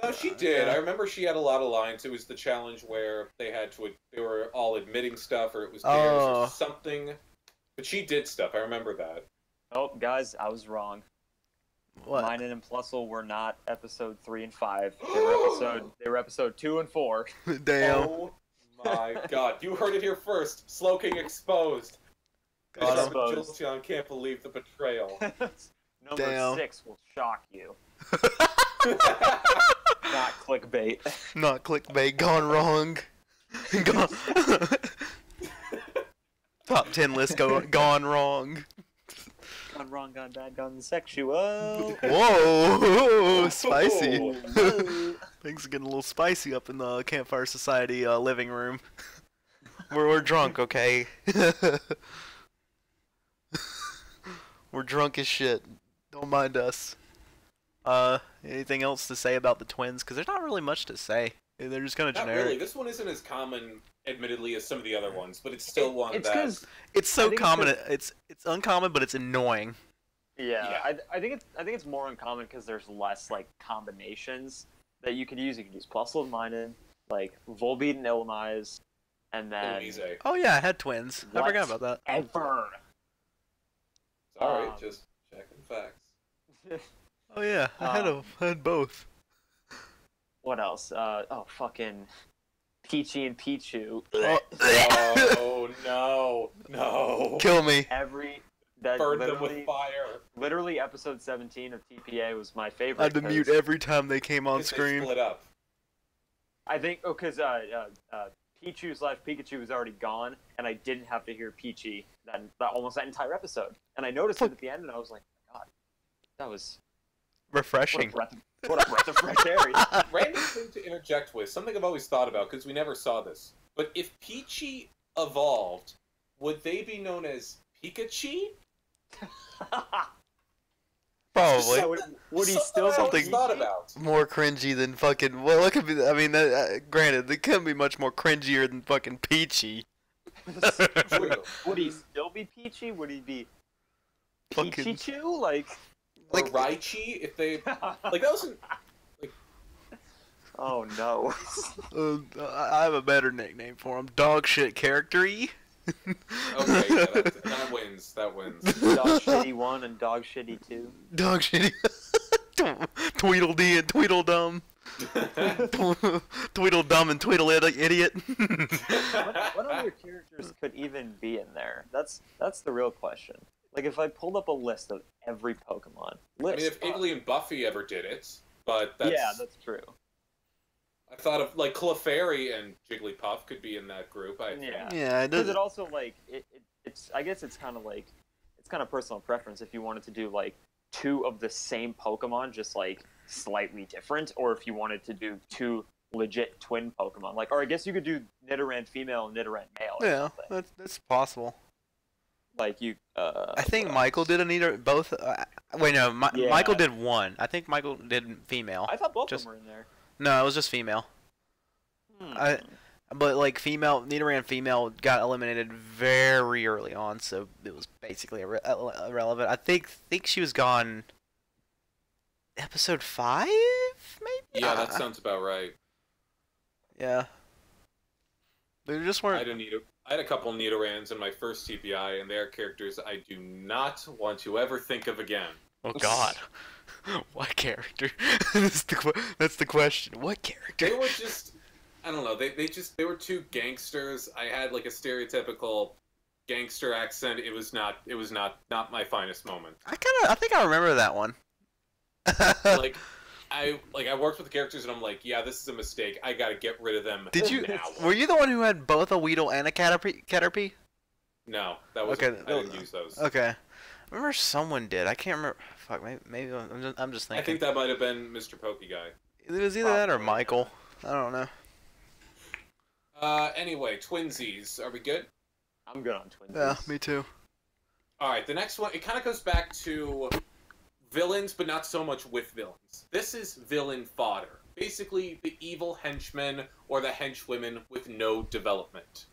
No, she did. Yeah. I remember she had a lot of lines. It was the challenge where they were all admitting stuff, or it was theirs Oh. or something. But she did stuff. I remember that. Oh, guys, I was wrong. What? Mine and Plusle were not episode 3 and 5. They were episode 2 and 4. Damn. Oh my god. You heard it here first. Slowking exposed. Got him. Jiltion can't believe the betrayal. Number Damn. 6 will shock you. Not clickbait. Not clickbait. Gone wrong. Gone. Top 10 list gone wrong. Gone wrong, gone bad, gone sexual. Whoa, spicy. Whoa. Things are getting a little spicy up in the Campfire Society living room. We're drunk, okay? We're drunk as shit. Don't mind us. Anything else to say about the twins? Because there's not really much to say. They're just kind of Not generic. really. This one isn't as common, admittedly, as some of the other ones, but it's still one It's that... because It's I so think it's common. 'cause- It's uncommon, but it's annoying. I think it's more uncommon because there's less combinations. that you could use. You could use Plusle and Minun, like Volbeat and Illumise, and then Easy. Oh yeah, I had twins. I forgot about that. Ever. Sorry, just checking facts. Oh yeah, I had both. What else? Fucking Peachy and Pichu. Oh no! Kill me. Burn them with fire. Literally, episode 17 of TPA was my I favorite. had to mute every time they came on screen. They split up. I think because Pichu was already gone, and I didn't have to hear Peachy almost that entire episode. And I noticed it at the end, and I was like, God, that was Refreshing. What a breath of fresh air. Random thing to interject with, something I've always thought about, because we never saw this. But if Peachy evolved, would they be known as Pikachu? Probably. So would he still something thought about? More cringy than fucking. Well, it could be. I mean, granted, it couldn't be much more cringier than fucking Peachy. Would he still be Peachy? Would he be Fucking- Pichichu? Like Or Raichi, if they... Like, that wasn't... oh no. I have a better nickname for him. Dog shit character-y. Okay, yeah, that wins. That wins. Dog Shitty 1 and Dog Shitty 2. Dog shitty. Tweedledee and Tweedledum. Tweedledum and Tweedle-idiot. What other characters could even be in there? That's the real question. Like, if I pulled up a list of every Pokemon... I mean, if Iggly and Buffy ever did it, but that's... Yeah, that's true. I thought of, like, Clefairy and Jigglypuff could be in that group, I think. Yeah, Because it also, like, it's... I guess it's kind of, like... It's kind of personal preference if you wanted to do, like, two of the same Pokemon, just, like, slightly different, or if you wanted to do two legit twin Pokemon. Like, or I guess you could do Nidoran female and Nidoran male or Yeah, something. that's possible. Like, you... I think Michael did both. Wait, no, Yeah. Michael did one. I think Michael did female. I thought both Just- of them were in there. No, it was just female. But like Nidoran female got eliminated very early on, so it was basically irrelevant. I think she was gone. Episode 5, maybe. Yeah, that sounds about right. Yeah. They just weren't. I had a couple Nidorans in my first TPI, and they are characters I do not want to ever think of again. Oh God. What character? That's the question. What character? They were just, I don't know. They were two gangsters. I had like a stereotypical gangster accent. It was not my finest moment. I think I remember that one. Like I worked with the characters, and I'm like, yeah, this is a mistake. I gotta get rid of them. Did you? Now. Were you the one who had both a Weedle and a Caterpie? No, that was Okay. I didn't use those. Okay. I remember someone did. I can't remember. Fuck, maybe I'm just thinking. I think that might have been Mr. Pokey Guy. It was either that or Michael. I don't know. Anyway, twinsies. Are we good? I'm good on twins. Yeah, me too. All right, the next one. It kind of goes back to villains, but not so much with villains. This is villain fodder. Basically, the evil henchmen or the henchwomen with no development.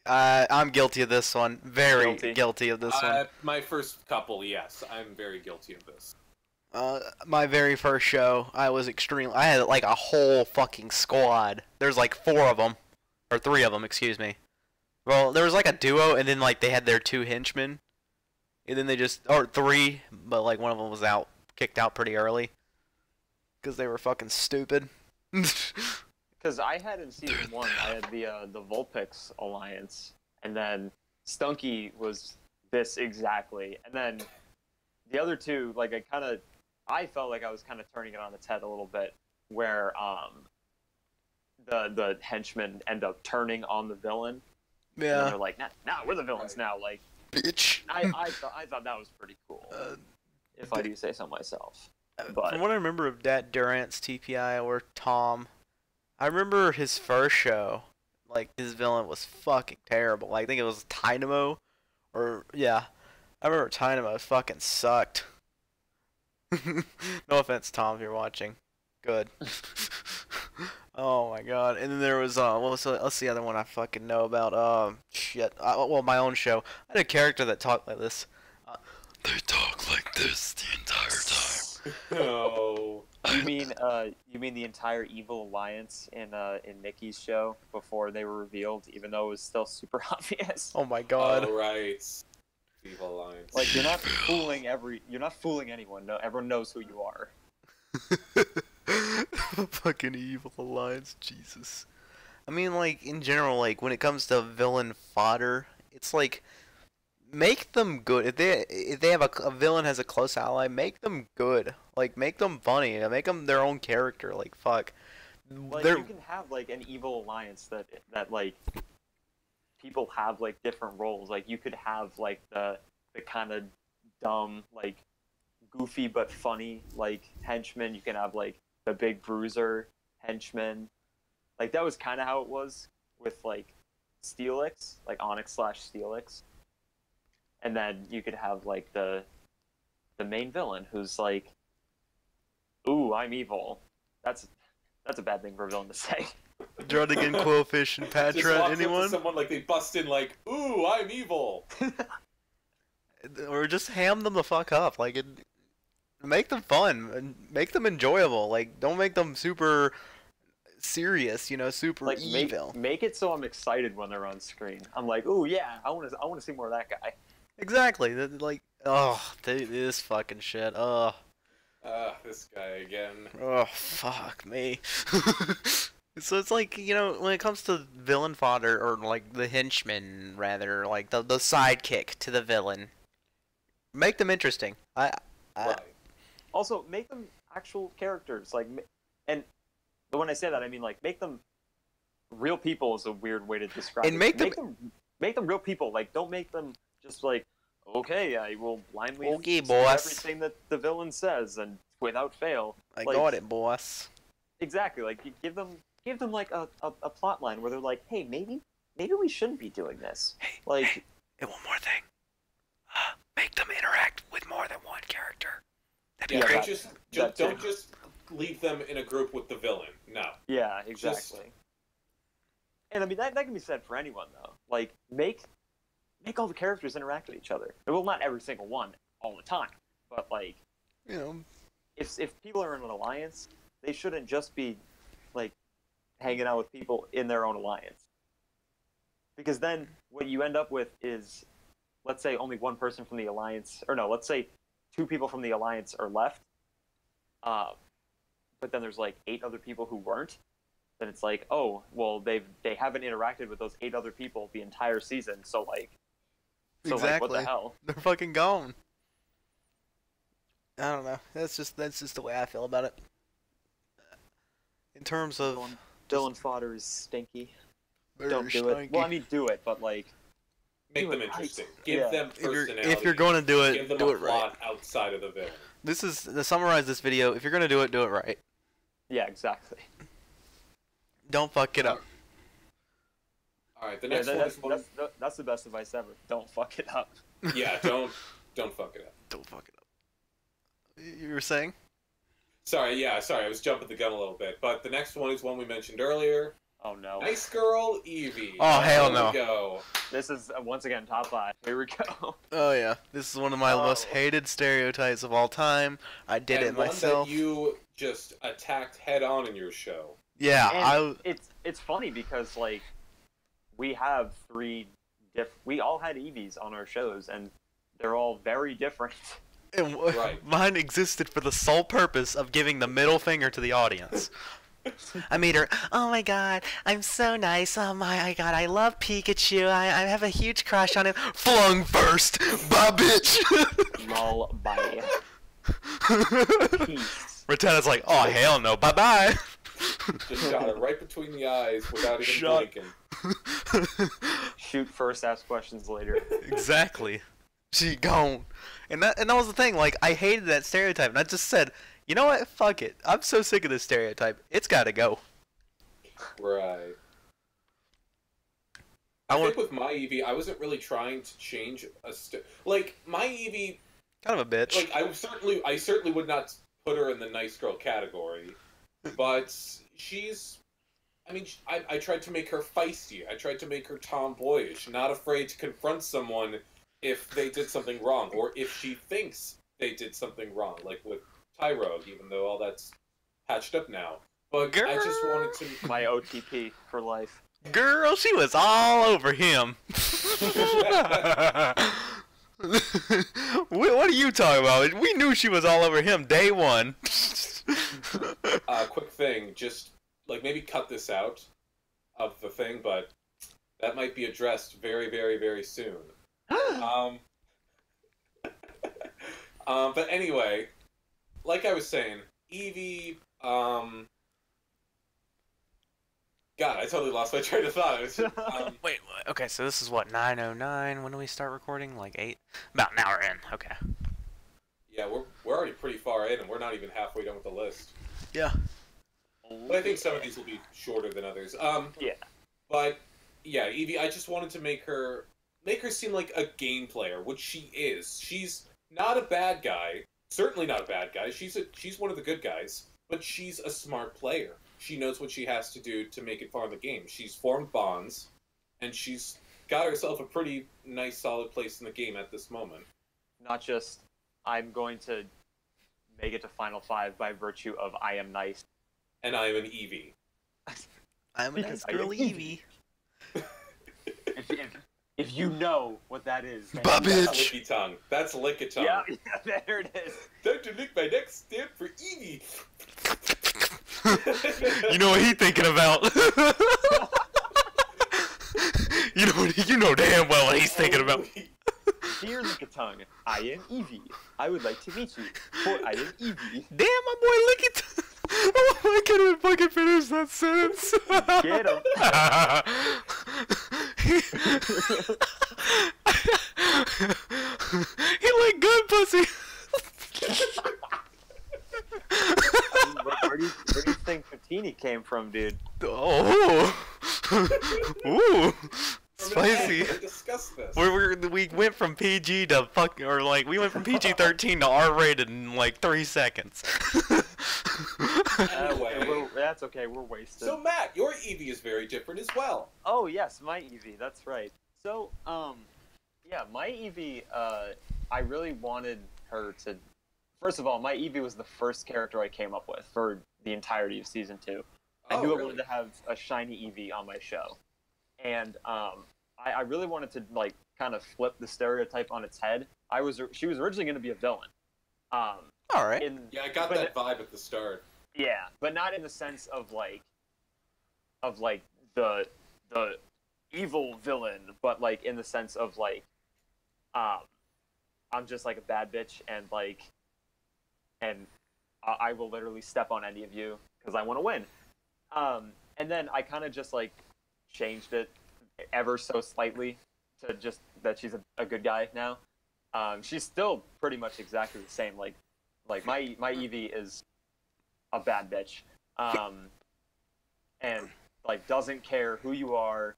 I'm guilty of this one. Very guilty of this one. My first couple, yes. I'm very guilty of this. My very first show, I had like a whole fucking squad. There's like 4 of them. Or 3 of them, excuse me. Well, there was like a duo, and then like they had their 2 henchmen. And then or 3, but like one of them was kicked out pretty early. Because they were fucking stupid. Because I had in season 1, I had the Vulpix alliance, and then Stunky was this exactly, and then the other 2, like I felt like I was kind of turning it on its head a little bit, where the henchmen end up turning on the villain. Yeah. And they're like, nah, we're the villains now. Like, bitch. I thought that was pretty cool, if I do say so myself. But from what I remember of that Durant's TPI or Tom, I remember his first show, like, his villain was fucking terrible. Like, I think it was Tynamo, or, yeah. I remember Tynamo fucking sucked. No offense, Tom, if you're watching. Good. Oh my god. And then there was, what's the other one I fucking know about? Shit. Well, my own show. I had a character that talked like this. They talk like this the entire time. Oh. You mean the entire evil alliance in Nikki's show before they were revealed, even though it was still super obvious? Oh my god. Oh right. Evil Alliance. Like you're not fooling anyone. No, everyone knows who you are. Fucking evil alliance, Jesus. I mean, like, in general, like, when it comes to villain fodder, it's like, make them good. If they have a villain has a close ally, make them good. Like, make them funny. Make them their own character. Like, fuck. Like you can have like an evil alliance that like people have like different roles. Like you could have like the kind of dumb, like goofy but funny like henchman. You can have like the big bruiser henchman. Like that was kind of how it was with like Steelix, like Onyx/Steelix. And then you could have like the main villain who's like, "Ooh, I'm evil." That's a bad thing for a villain to say. Druddigan, Quillfish, and Patra, anyone? Someone like they bust in like, "Ooh, I'm evil." Or just ham them the fuck up. Like, make them fun and make them enjoyable. Like, don't make them super serious. You know, super like evil. Make it so I'm excited when they're on screen. I'm like, "Ooh, yeah, I want to see more of that guy." Exactly. Like, oh, this fucking shit. Oh. This guy again. Oh, fuck me. So it's like, you know, when it comes to villain fodder, or like the henchman, rather, like the sidekick to the villain, make them interesting. Right. Also, make them actual characters. Like, and when I say that, I mean like make them real people is a weird way to describe and it. Make them real people. Like, don't make them just like, okay, I will blindly boss. everything that the villain says and without fail. I like, got it, boss. Exactly. Like, you give them like a plot line where they're like, hey, maybe we shouldn't be doing this. Hey, like, hey, and one more thing. Make them interact with more than one character. Yeah, don't just leave them in a group with the villain. No. Yeah, exactly. And I mean that can be said for anyone though. Like, make all the characters interact with each other. Well, not every single one all the time, but like, you know, if people are in an alliance, they shouldn't just be like hanging out with people in their own alliance. Because then what you end up with is, let's say only one person from the alliance, or no, let's say two people from the alliance are left, but then there's like 8 other people who weren't. Then it's like, oh, well, they haven't interacted with those 8 other people the entire season, so like, exactly. Like, what the hell? They're fucking gone. I don't know. That's just the way I feel about it. In terms of villain fodder is stinky. very Don't do stinky. it. Well, I mean, do it, but like, make them interesting. Give them personality. If you're going to do it, give them do a it right. plot outside of the villain. This is to summarize this video. If you're going to do it right. yeah, exactly. Don't fuck it up. All right, the next one. That's the best advice ever. Don't fuck it up. Yeah, don't fuck it up. Don't fuck it up. You were saying? Sorry, I was jumping the gun a little bit. But the next one is one we mentioned earlier. Oh no. Nice girl, Eevee. Oh, hell no. Here we go. This is, once again, top 5. Here we go. Oh yeah, this is one of my most hated stereotypes of all time. I did it myself. One that you just attacked head on in your show. Yeah, it's funny because like we have 3 we all had Eevees on our shows and they're all very different. And right. Mine existed for the sole purpose of giving the middle finger to the audience. I made her, oh my god, I'm so nice, oh my god, I love Pikachu, I have a huge crush on him. Flung first, bye bitch! Lol, bye. Peace. Ratetta's like, oh hell no, bye bye! Just shot her right between the eyes without even blinking. Shoot first, ask questions later. Exactly. She gone. And that was the thing, like, I hated that stereotype, and I just said, you know what, fuck it. I'm so sick of this stereotype. It's gotta go. Right. I think with my Eevee, I wasn't really trying to change like, my Eevee... Kind of a bitch. Like, I certainly would not put her in the nice girl category, but she's... I mean, I tried to make her feisty. I tried to make her tomboyish, not afraid to confront someone if they did something wrong, or if she thinks they did something wrong, like with Tyrogue, even though all that's patched up now. But I just wanted to... My OTP for life. Girl, she was all over him. What are you talking about? We knew she was all over him day one. Quick thing, just like maybe cut this out of the thing, but that might be addressed very, very, very soon. But anyway, like I was saying, Eevee, God, I totally lost my train of thought. Wait, okay, so this is what, 9:09? When do we start recording? Like 8? About an hour in, okay. Yeah, we're already pretty far in, and we're not even halfway done with the list. Yeah. But I think some of these will be shorter than others. Yeah. But, yeah, Eevee, I just wanted to make her seem like a game player, which she is. She's not a bad guy. Certainly not a bad guy. She's one of the good guys. But she's a smart player. She knows what she has to do to make it far in the game. She's formed bonds, and she's got herself a pretty nice, solid place in the game at this moment. Not just, I'm going to make it to Final 5 by virtue of I am nice. And I am an Eevee. I'm a nice girl Eevee. If you know what that is, then Bob That's bitch. Licky Tongue. That's Lick-a-Tongue. yeah, there it is. Time to lick my next stand for Eevee. You know what he thinking about. you know damn well what he's thinking about. Dear Lickitung, I am Eevee. I would like to meet you, for I am Eevee. Damn, my boy Licky. Oh, I can't even fucking finish that sentence. Get him. He like good pussy. Where do you think Fatini came from, dude? Oh. Ooh. Spicy. We discussed this. We went from PG to we went from PG-13 to R-rated in like 3 seconds. Anyway. That's okay, we're wasted. So Matt, your Eevee is very different as well. Oh yes, my Eevee, that's right. So, yeah, my Eevee, I really wanted her to... First of all, my Eevee was the first character I came up with for the entirety of Season 2. I knew I wanted to have a shiny Eevee on my show. And I really wanted to, like, kind of flip the stereotype on its head. She was originally going to be a villain. Alright. Yeah, I got that vibe at the start. Yeah, but not in the sense of the evil villain, but like in the sense of like, I'm just like a bad bitch and I will literally step on any of you because I want to win. And then I kind of just like changed it ever so slightly to just that she's a good guy now. She's still pretty much exactly the same. Like my Eevee is a bad bitch, and like doesn't care who you are.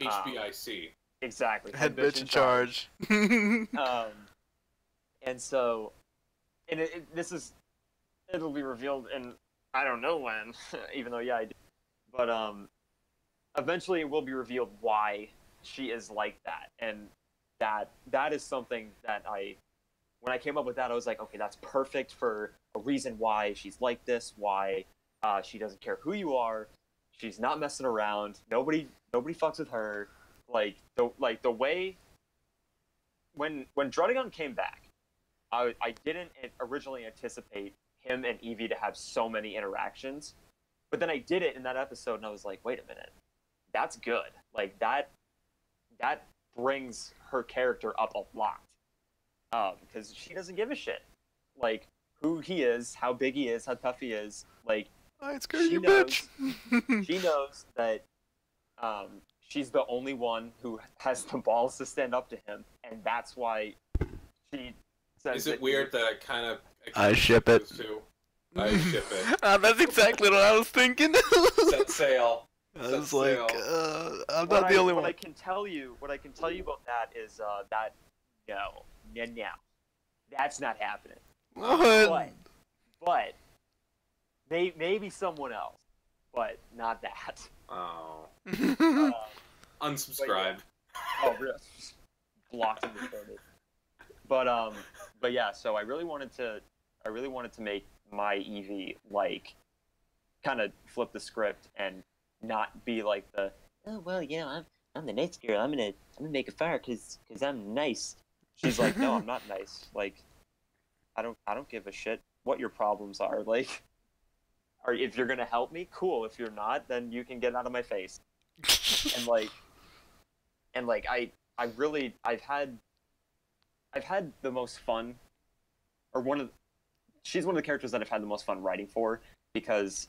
HBIC. Exactly. Head bitch in charge. And so, it'll be revealed in I don't know when, even though yeah I did. But eventually it will be revealed why she is like that, and that is something that when I came up with that, I was like, okay, that's perfect for a reason why she's like this, why she doesn't care who you are, she's not messing around, nobody fucks with her, like the way when Drudagon came back, I didn't originally anticipate him and Eevee to have so many interactions, but then I did it in that episode, and I was like, wait a minute, that's good, like that brings her character up a lot. Because she doesn't give a shit, like who he is, how big he is, how tough he is. Like, It's crazy, you bitch. She knows that she's the only one who has the balls to stand up to him, and that's why she says. Is it weird that I ship it. I ship it. That's exactly what I was thinking. Set sail. I was like, I'm not the only one. What I can tell you about that is that no, that's not happening. What? But maybe someone else, but not that. Oh. Unsubscribe. Yeah. Oh, really? Blocked and reported. But yeah. So I really wanted to make my Eevee like kind of flip the script and not be like the, oh well, I'm the nice girl. I'm gonna make a fire because I'm nice. She's like, no, I'm not nice. Like, I don't give a shit what your problems are. Like, or if you're gonna help me, cool. If you're not, then you can get out of my face. and I've had the most fun, or she's one of the characters that I've had the most fun writing for, because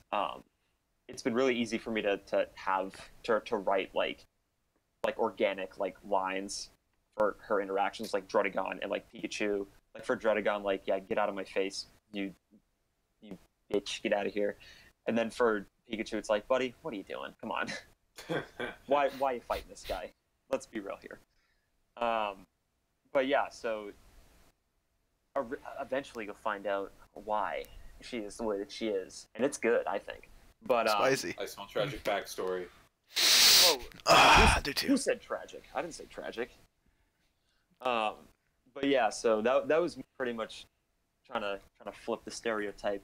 it's been really easy for me to write like organic like lines for her interactions, like Druddigon and like Pikachu. Like for Druddigon, like, yeah, get out of my face, you bitch, get out of here. And then for Pikachu, it's like, buddy, what are you doing? Come on. Why are you fighting this guy? Let's be real here. But yeah, so eventually you'll find out why she is the way that she is, and it's good, I think. But spicy. I smell tragic backstory. Oh, I do too. Who said tragic? I didn't say tragic. But yeah, so that was pretty much trying to flip the stereotype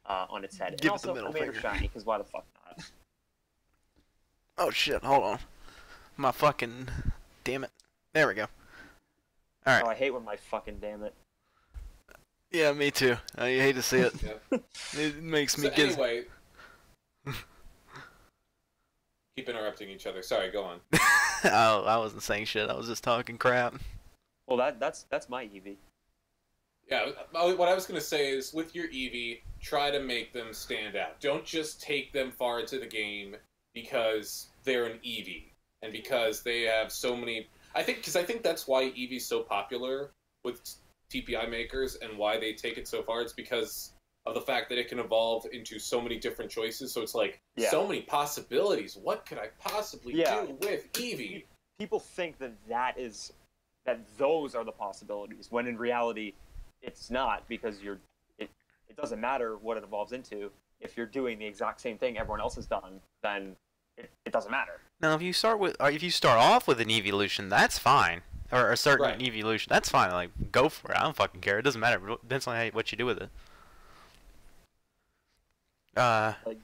on its head. Give and it the also, middle I made her finger. shiny, because why the fuck not? Oh shit! Hold on. My fucking damn it. There we go. All right. Oh, I hate when my fucking damn it. Yeah, me too. I hate to see it. Yep. It makes me So get. anyway, keep interrupting each other. Sorry, go on. Oh, I wasn't saying shit. I was just talking crap. Well, that's my Eevee. Yeah, what I was going to say is, with your Eevee, try to make them stand out. Don't just take them far into the game because they're an Eevee, and because they have so many... I think that's why Eevee's so popular with TPI makers, and why they take it so far. It's because of the fact that it can evolve into so many different choices, so it's like, so many possibilities. What could I possibly do with Eevee? People think that those are the possibilities, when in reality, it's not, because it doesn't matter what it evolves into. If you're doing the exact same thing everyone else has done, then it doesn't matter. Now, if you start off with an evolution, that's fine, or a certain evolution, that's fine. Like, go for it. I don't fucking care. It doesn't matter. It depends on what you do with it. Like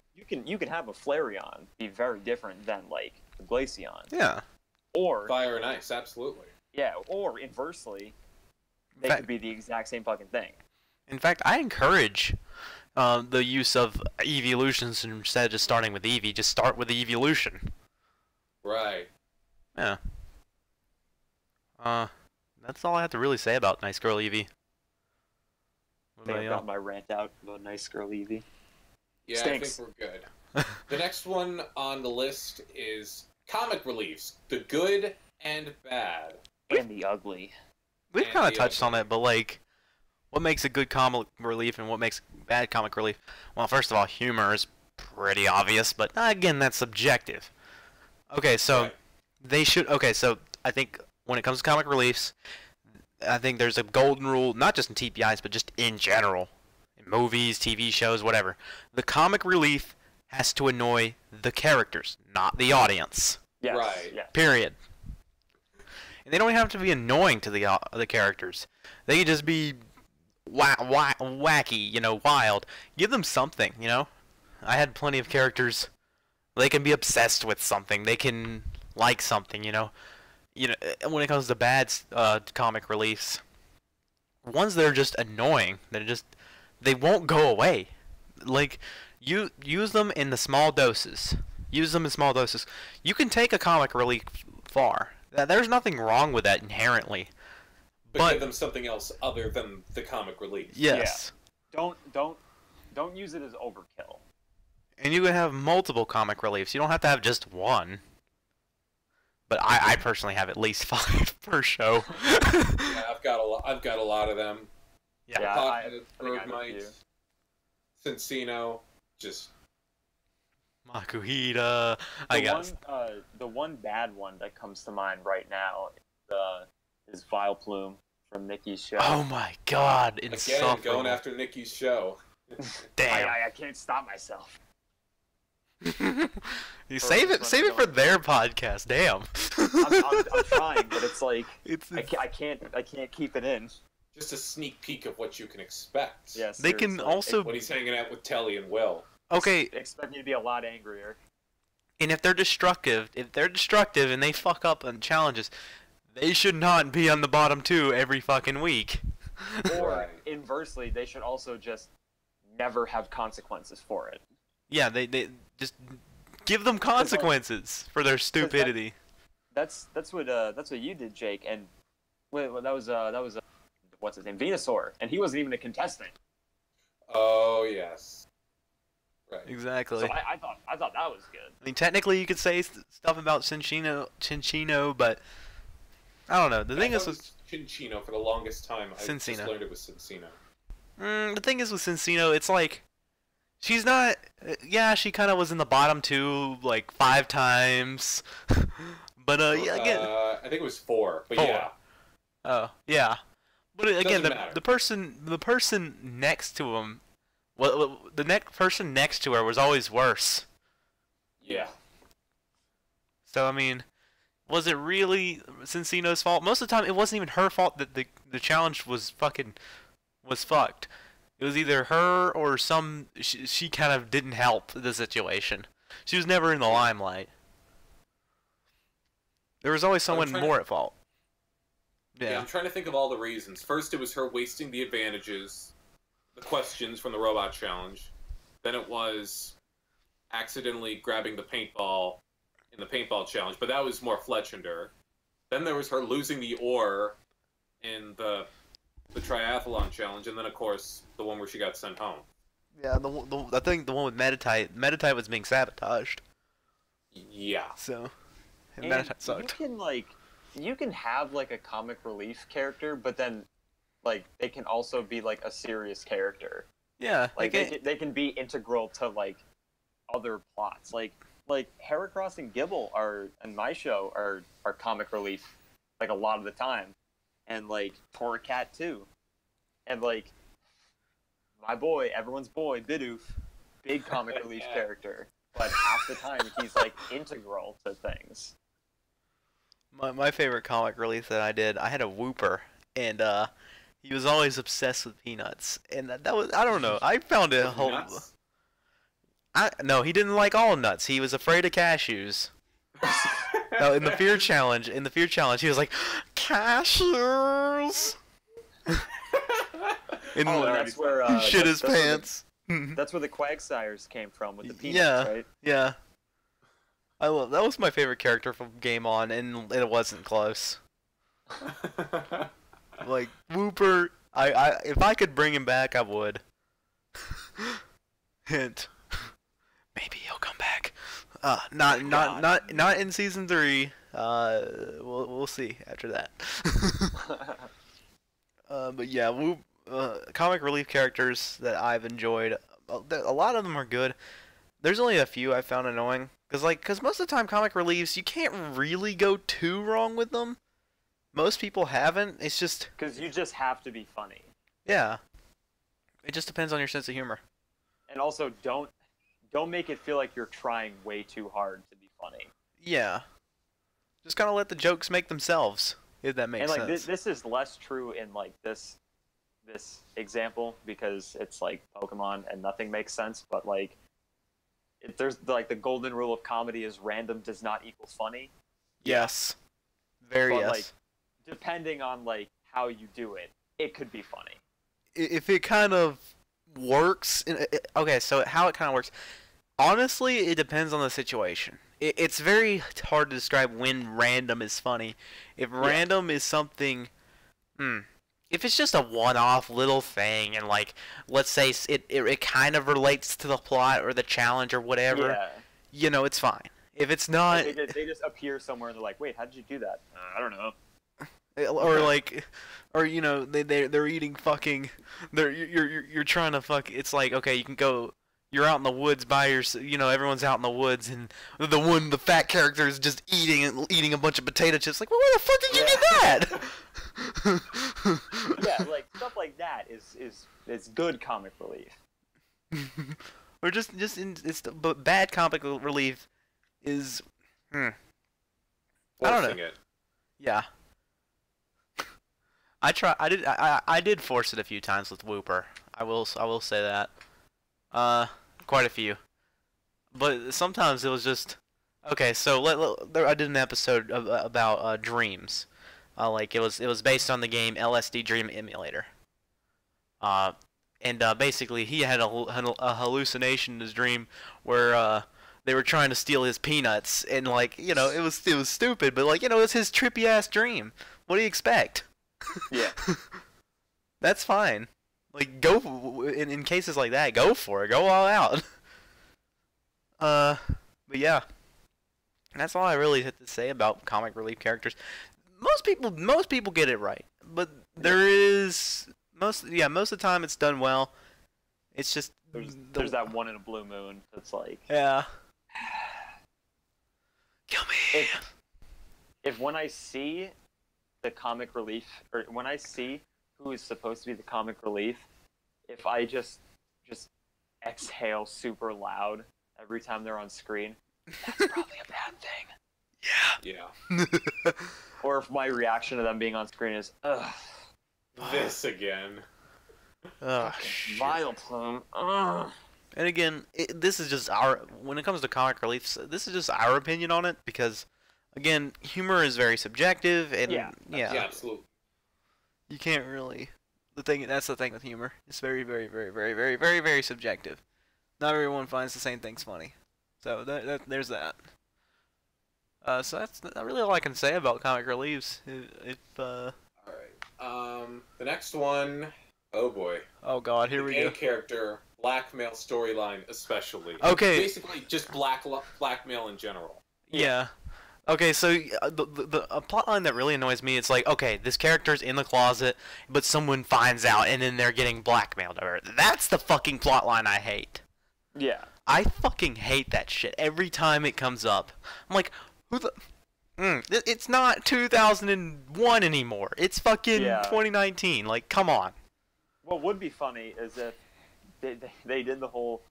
you can have a Flareon be very different than like a Glaceon. Yeah. Or Fire and Ice, absolutely. yeah, or inversely, they could be the exact same fucking thing. In fact, I encourage the use of evolutions instead of just starting with Eevee. Just start with the evolution. Right. Yeah. That's all I have to really say about Nice Girl Eevee. I think I've got my rant out about Nice Girl Eevee. Yeah, Stinks. I think we're good. The next one on the list is comic reliefs. The good and bad. And the ugly. We've And kind of the touched other. on it, but like, what makes a good comic relief and what makes bad comic relief? Well, first of all, humor is pretty obvious, but again, that's subjective. Okay, so Right. they should. Okay, so I think when it comes to comic reliefs, I think there's a golden rule, not just in TPIs, but just in general, in movies, TV shows, whatever. The comic relief has to annoy the characters, not the audience. Yes. Right. Yes. Period. And they don't have to be annoying to the characters. They can just be wacky, wild. Give them something, I had plenty of characters. They can be obsessed with something. They can like something, when it comes to bad comic reliefs, ones that are just annoying, they won't go away. Like, you use them in the small doses. Use them in small doses. You can take a comic relief far. There's nothing wrong with that inherently. But give them something else other than the comic relief. Yes. Yeah. Don't use it as overkill. And you can have multiple comic reliefs. You don't have to have just one. But I personally have at least 5 per show. Yeah, I've got a lot of them. Yeah. I think I have a Bergmite, few. Cincino, just Makuhita. I guess. The one bad one that comes to mind right now is Vileplume from Nikki's show. Oh my god, again insufferable. going after Nikki's show. Damn. I can't stop myself. You save it for their podcast. Damn. I'm trying, but it's like It's I can't keep it in. Just a sneak peek of what you can expect. Yes. They can also When he's hanging out with Telly and Will. Okay, Expect me to be a lot angrier. and if they're destructive and they fuck up on challenges, they should not be on the bottom two every fucking week. Or Right. inversely, they should also just never have consequences for it. Yeah, they just give them consequences for their stupidity. That's what you did, Jake. And wait, that was what's his name, Venusaur, and he wasn't even a contestant. Oh yes. Right. Exactly. So I thought that was good. I mean, technically, you could say stuff about Cinchino, but I don't know. The thing is with Cinchino for the longest time. I just Cincino. learned it was Cincino. the thing is with Cincino, it's like she's not. Yeah, she kind of was in the bottom two like 5 times, but yeah, again. I think it was 4, but 4. yeah. Oh yeah, but again, Doesn't matter. the person next to him, well, the next person next to her was always worse. Yeah. So I mean, was it really Cincino's fault? Most of the time, it wasn't even her fault that the challenge was fucked. It was either her or she kind of didn't help the situation. She was never in the limelight. There was always someone more at fault. Yeah, I'm trying to think of all the reasons. First, it was her wasting the advantages, the questions from the robot challenge. Then it was accidentally grabbing the paintball in the paintball challenge, but that was more Fletchender. Then there was her losing the ore in the triathlon challenge, and then of course the one where she got sent home. Yeah, I think the one with Meditite was being sabotaged. Yeah. So, and And Meditite sucked. You can have like a comic relief character, but then like they can also be like a serious character. Yeah, Like they can be integral to like other plots. Like Heracross and Gibble are in my show are comic relief like a lot of the time, and like Torracat too, and like my boy, everyone's boy, Bidoof, big comic relief character, but half the time he's like integral to things. My favorite comic relief that I did, I had a Whooper, and he was always obsessed with peanuts, and that was, I don't know, I found it whole. Nuts? No, he didn't like all nuts. He was afraid of cashews. No, in the fear challenge, he was like, cashews. And Oh, and that's where he shit his that's where pants. That's where the Quagsires came from with the peanuts, Yeah. right? Yeah. That was my favorite character from Game On, and it wasn't close. Like Whooper, if I could bring him back, I would. Hint. Maybe he'll come back. Not in season 3. We'll see after that. But yeah, comic relief characters that I've enjoyed. A lot of them are good. There's only a few I found annoying. Cause most of the time comic reliefs, you can't really go too wrong with them. Most people haven't. It's just... Because you just have to be funny. Yeah. It just depends on your sense of humor. And also, don't make it feel like you're trying way too hard to be funny. Yeah. Just kind of let the jokes make themselves, if that makes And like sense. this is less true in like this example because it's like Pokemon and nothing makes sense. But like, there's like the golden rule of comedy is random does not equal funny. Yes. Very But yes. like, depending on like how you do it, it could be funny. If it kind of works... Okay, so how it kind of works... Honestly, it depends on the situation. It's very hard to describe when random is funny. If random is something... If it's just a one-off little thing, and like, let's say it kind of relates to the plot or the challenge or whatever, Yeah. you know, it's fine. If it's not... They just appear somewhere and they're like, wait, how did you do that? I don't know. Or like, or you know, they're eating fucking... You're trying to fuck... It's like, okay, you can go... You're out in the woods by yourself, you know, everyone's out in the woods, and the fat character is just eating a bunch of potato chips. Like, well, where the fuck did you get that? Yeah, like stuff like that is good comic relief. Or but bad comic relief is, I don't know. Forcing it. Yeah. I did force it a few times with Whooper. I will say that. quite a few. But sometimes it was just okay. So I did an episode about dreams. Like it was based on the game LSD Dream Emulator. And basically he had a hallucination in his dream where they were trying to steal his peanuts, and like it was stupid, but like it's his trippy ass dream. What do you expect? Yeah. That's fine. Like go in cases like that, go for it, go all out. But yeah, that's all I really had to say about comic relief characters. Most people get it right, but there is most of the time it's done well. It's just there's that one in a blue moon that's like, yeah, kill me. If when I see the comic relief, or when I see who is supposed to be the comic relief, if I just exhale super loud every time they're on screen, that's probably a bad thing. Yeah. Or if my reaction to them being on screen is, ugh. This again. Ugh. Vileplume. Ugh. And again, this is just when it comes to comic reliefs, this is just our opinion on it, because again, humor is very subjective, and yeah, Absolutely. You can't really. That's the thing with humor. It's very, very, very, very, very, very, very subjective. Not everyone finds the same things funny. So there's that. So that's really all I can say about comic reliefs. All right. The next one. Oh boy. Oh God, here we go. The Character Blackmail storyline, especially. Okay. Basically, just Blackmail in general. Yeah. Okay, so the plotline that really annoys me, it's like, okay, this character's in the closet, but someone finds out, and then they're getting blackmailed. That's the fucking plotline I hate. Yeah. I fucking hate that shit every time it comes up. I'm like, who the... it's not 2001 anymore. It's fucking 2019. Like, come on. What would be funny is if they did the whole,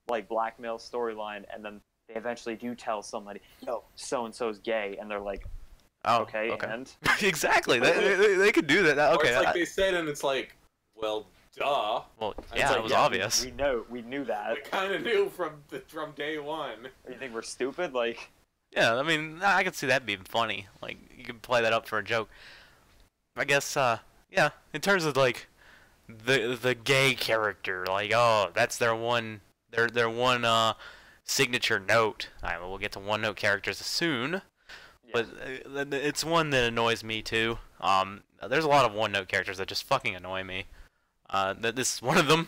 like, blackmail storyline, and then they eventually do tell somebody, yo, so-and-so's gay, and they're like, oh, okay. And? Exactly. They could do that. Okay. Or it's like they said, and it's like, well, duh. Well, yeah, it was obvious. We knew that. I kind of knew from day one. You think we're stupid? Like... Yeah, I mean, I could see that being funny. Like, you could play that up for a joke. I guess, yeah, in terms of, like, the gay character, like, oh, that's their one signature note. Alright, well, we'll get to one-note characters soon, but it's one that annoys me, too. There's a lot of one-note characters that just fucking annoy me. This is one of them.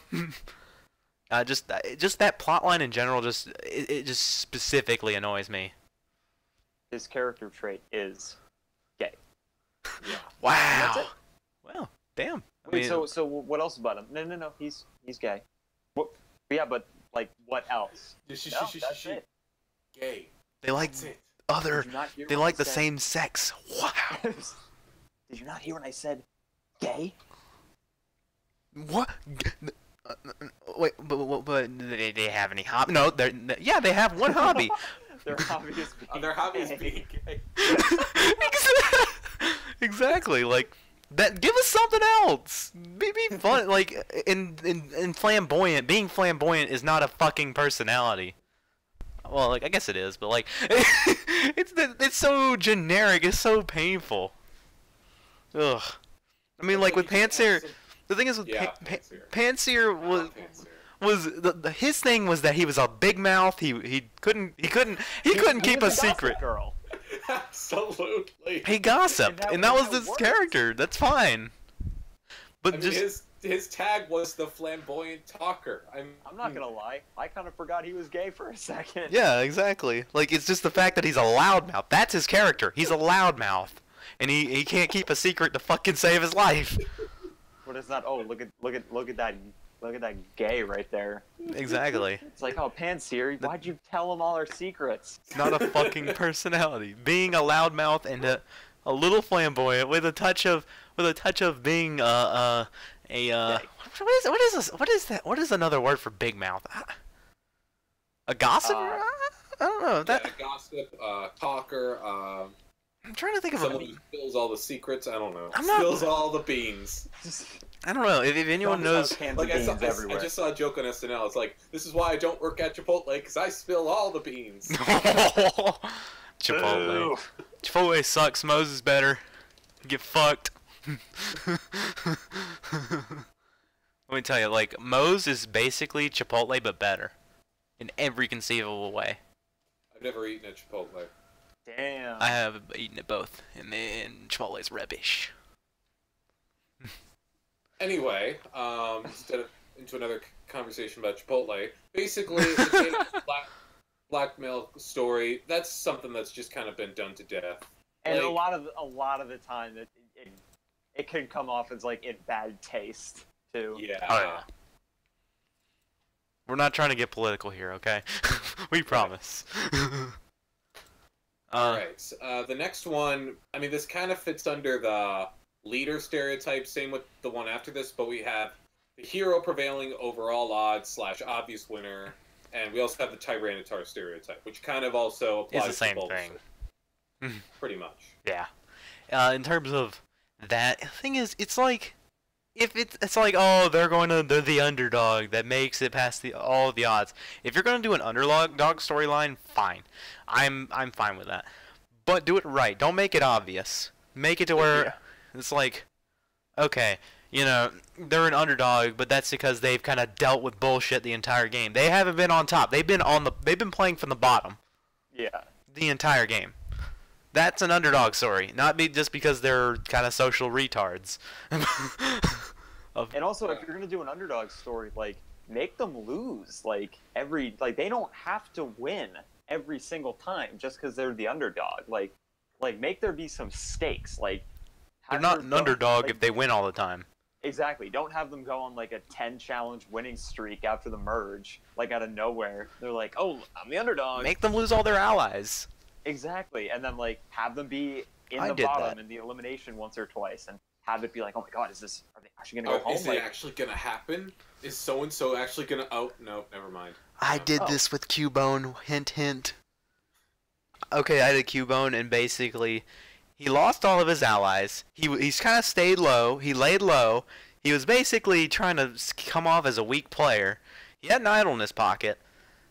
Just that plotline in general, it just specifically annoys me. His character trait is gay. Yeah. Wow. That's it. Well, damn. Wait, so what else about him? No, he's gay. What? Yeah, but like what else? That's it. Gay. They like other. They like the same sex. Wow. Did you not hear when I said gay? What? Wait, but they have any hobby? No, they have one hobby. Their hobby is being gay. Exactly, like that. Give us something else. Be fun. Like in flamboyant. Being flamboyant is not a fucking personality. Well, like I guess it is, but like it's so generic. It's so painful. Ugh. I mean, like with Pansear. The thing is with Pansear was his thing was that he was a big mouth. He couldn't keep a secret. Girl. Absolutely. He gossiped, and that was his character. That's fine. But his tag was the flamboyant talker. I'm not gonna lie. I kind of forgot he was gay for a second. Yeah, exactly. Like it's just the fact that he's a loudmouth. That's his character. He's a loudmouth, and he can't keep a secret to fucking save his life. What is that? Oh, look at that. Look at that gay right there. Exactly. It's like, oh, Pansear, why'd you tell him all our secrets? It's not a fucking personality. Being a loudmouth and a little flamboyant with a touch of being what is that? What is another word for big mouth? A gossip? I don't know. A gossip, talker. I'm trying to think of someone who spills all the secrets. I don't know. Spills all the beans. I don't know if anyone knows. Cans Like of I beans everywhere. just saw a joke on SNL. It's like, this is why I don't work at Chipotle, because I spill all the beans. Chipotle. Chipotle sucks. Moe's is better. Get fucked. Let me tell you, like, Moe's is basically Chipotle but better in every conceivable way. I've never eaten at Chipotle. Damn. I have eaten it both, and Chipotle's rubbish. Anyway, instead of into another conversation about Chipotle, basically, the Blackmail story, that's something that's just kind of been done to death. And like, a lot of the time, it can come off as like in bad taste too. Yeah. Oh, yeah. We're not trying to get political here, okay? We promise. Alright, the next one, I mean, this kind of fits under the leader stereotype, same with the one after this, but we have the hero prevailing over all odds / obvious winner, and we also have the Tyranitar stereotype, which kind of also applies It's the same to Bulbasaur. thing. Pretty much. Yeah. In terms of that, the thing is, it's like, if it's like, oh, they're the underdog that makes it past all the odds. If you're gonna do an underdog storyline, fine. I'm fine with that. But do it right. Don't make it obvious. Make it to where it's like, okay, you know, they're an underdog, but that's because they've kind of dealt with bullshit the entire game. They haven't been on top. They've been playing from the bottom. Yeah. The entire game. That's an underdog story, not just because they're kind of social retards. And also, if you're gonna do an underdog story, like, make them lose. Like they don't have to win every single time just because they're the underdog. Like make there be some stakes. Like, they're not an underdog if they win all the time. Exactly. Don't have them go on like a 10 challenge winning streak after the merge, like out of nowhere. They're like, oh, I'm the underdog. Make them lose all their allies. Exactly, and then like have them be in I the did bottom that. in the elimination once or twice, and have it be like, oh my god, are they actually gonna go home? Is it actually gonna happen? Is so and so actually gonna? Oh no, never mind. I did this with Cubone. Hint, hint. Okay, I did Cubone, and basically, he lost all of his allies. He's kind of stayed low. He laid low. He was basically trying to come off as a weak player. He had an idol in his pocket.